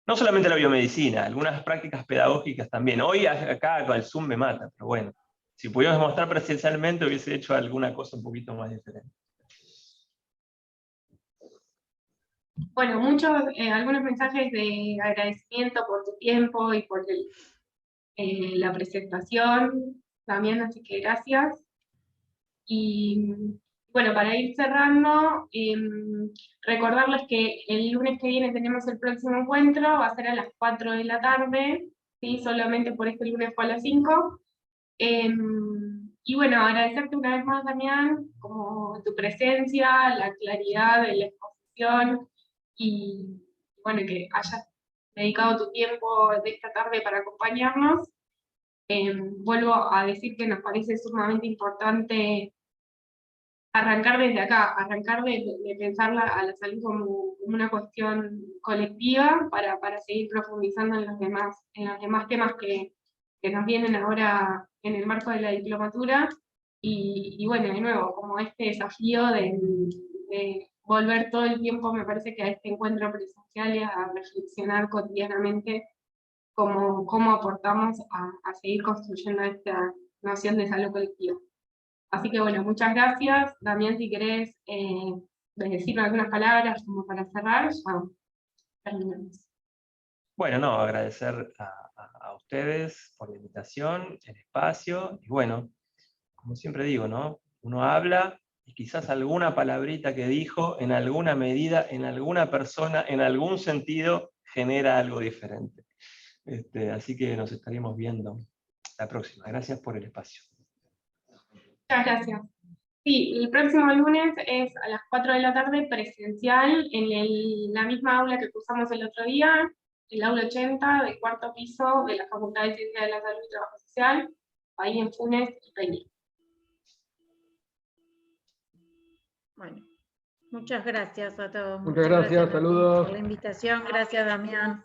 Speaker 2: no solamente la biomedicina, algunas prácticas pedagógicas también. Hoy acá con el Zoom me mata, pero bueno, si pudiéramos mostrar presencialmente hubiese hecho alguna cosa un poquito más diferente.
Speaker 1: Bueno, algunos mensajes de agradecimiento por tu tiempo y por la presentación también, así que gracias. Y bueno, para ir cerrando, recordarles que el lunes que viene tenemos el próximo encuentro, va a ser a las 4 de la tarde, ¿sí? Solamente por este lunes fue a las 5. Y bueno, agradecerte una vez más, Damián, como tu presencia, la claridad de la exposición y bueno, que hayas dedicado tu tiempo de esta tarde para acompañarnos. Vuelvo a decir que nos parece sumamente importante arrancar desde acá, arrancar de pensar a la salud como una cuestión colectiva para seguir profundizando en los demás temas que nos vienen ahora en el marco de la diplomatura. Y bueno, de nuevo, como este desafío de volver todo el tiempo, me parece que a este encuentro presencial y a reflexionar cotidianamente cómo aportamos a seguir construyendo esta noción de salud colectiva. Así que bueno, muchas gracias. Damián, si querés decirme algunas palabras como para cerrar, ya terminamos.
Speaker 2: Bueno, no, agradecer a ustedes por la invitación, el espacio, y bueno, como siempre digo, ¿no? Uno habla y quizás alguna palabrita que dijo, en alguna medida, en alguna persona, en algún sentido, genera algo diferente. Así que nos estaremos viendo la próxima. Gracias por el espacio.
Speaker 1: Muchas gracias. Sí, el próximo lunes es a las 4 de la tarde presencial en la misma aula que cursamos el otro día, el aula 80 del cuarto piso de la Facultad de Ciencias de la Salud y Trabajo Social, ahí en Funes y Peña.
Speaker 5: Bueno, muchas gracias a todos.
Speaker 6: Muchas gracias,
Speaker 5: Martín,
Speaker 6: saludos.
Speaker 5: por la invitación. Gracias, Damián.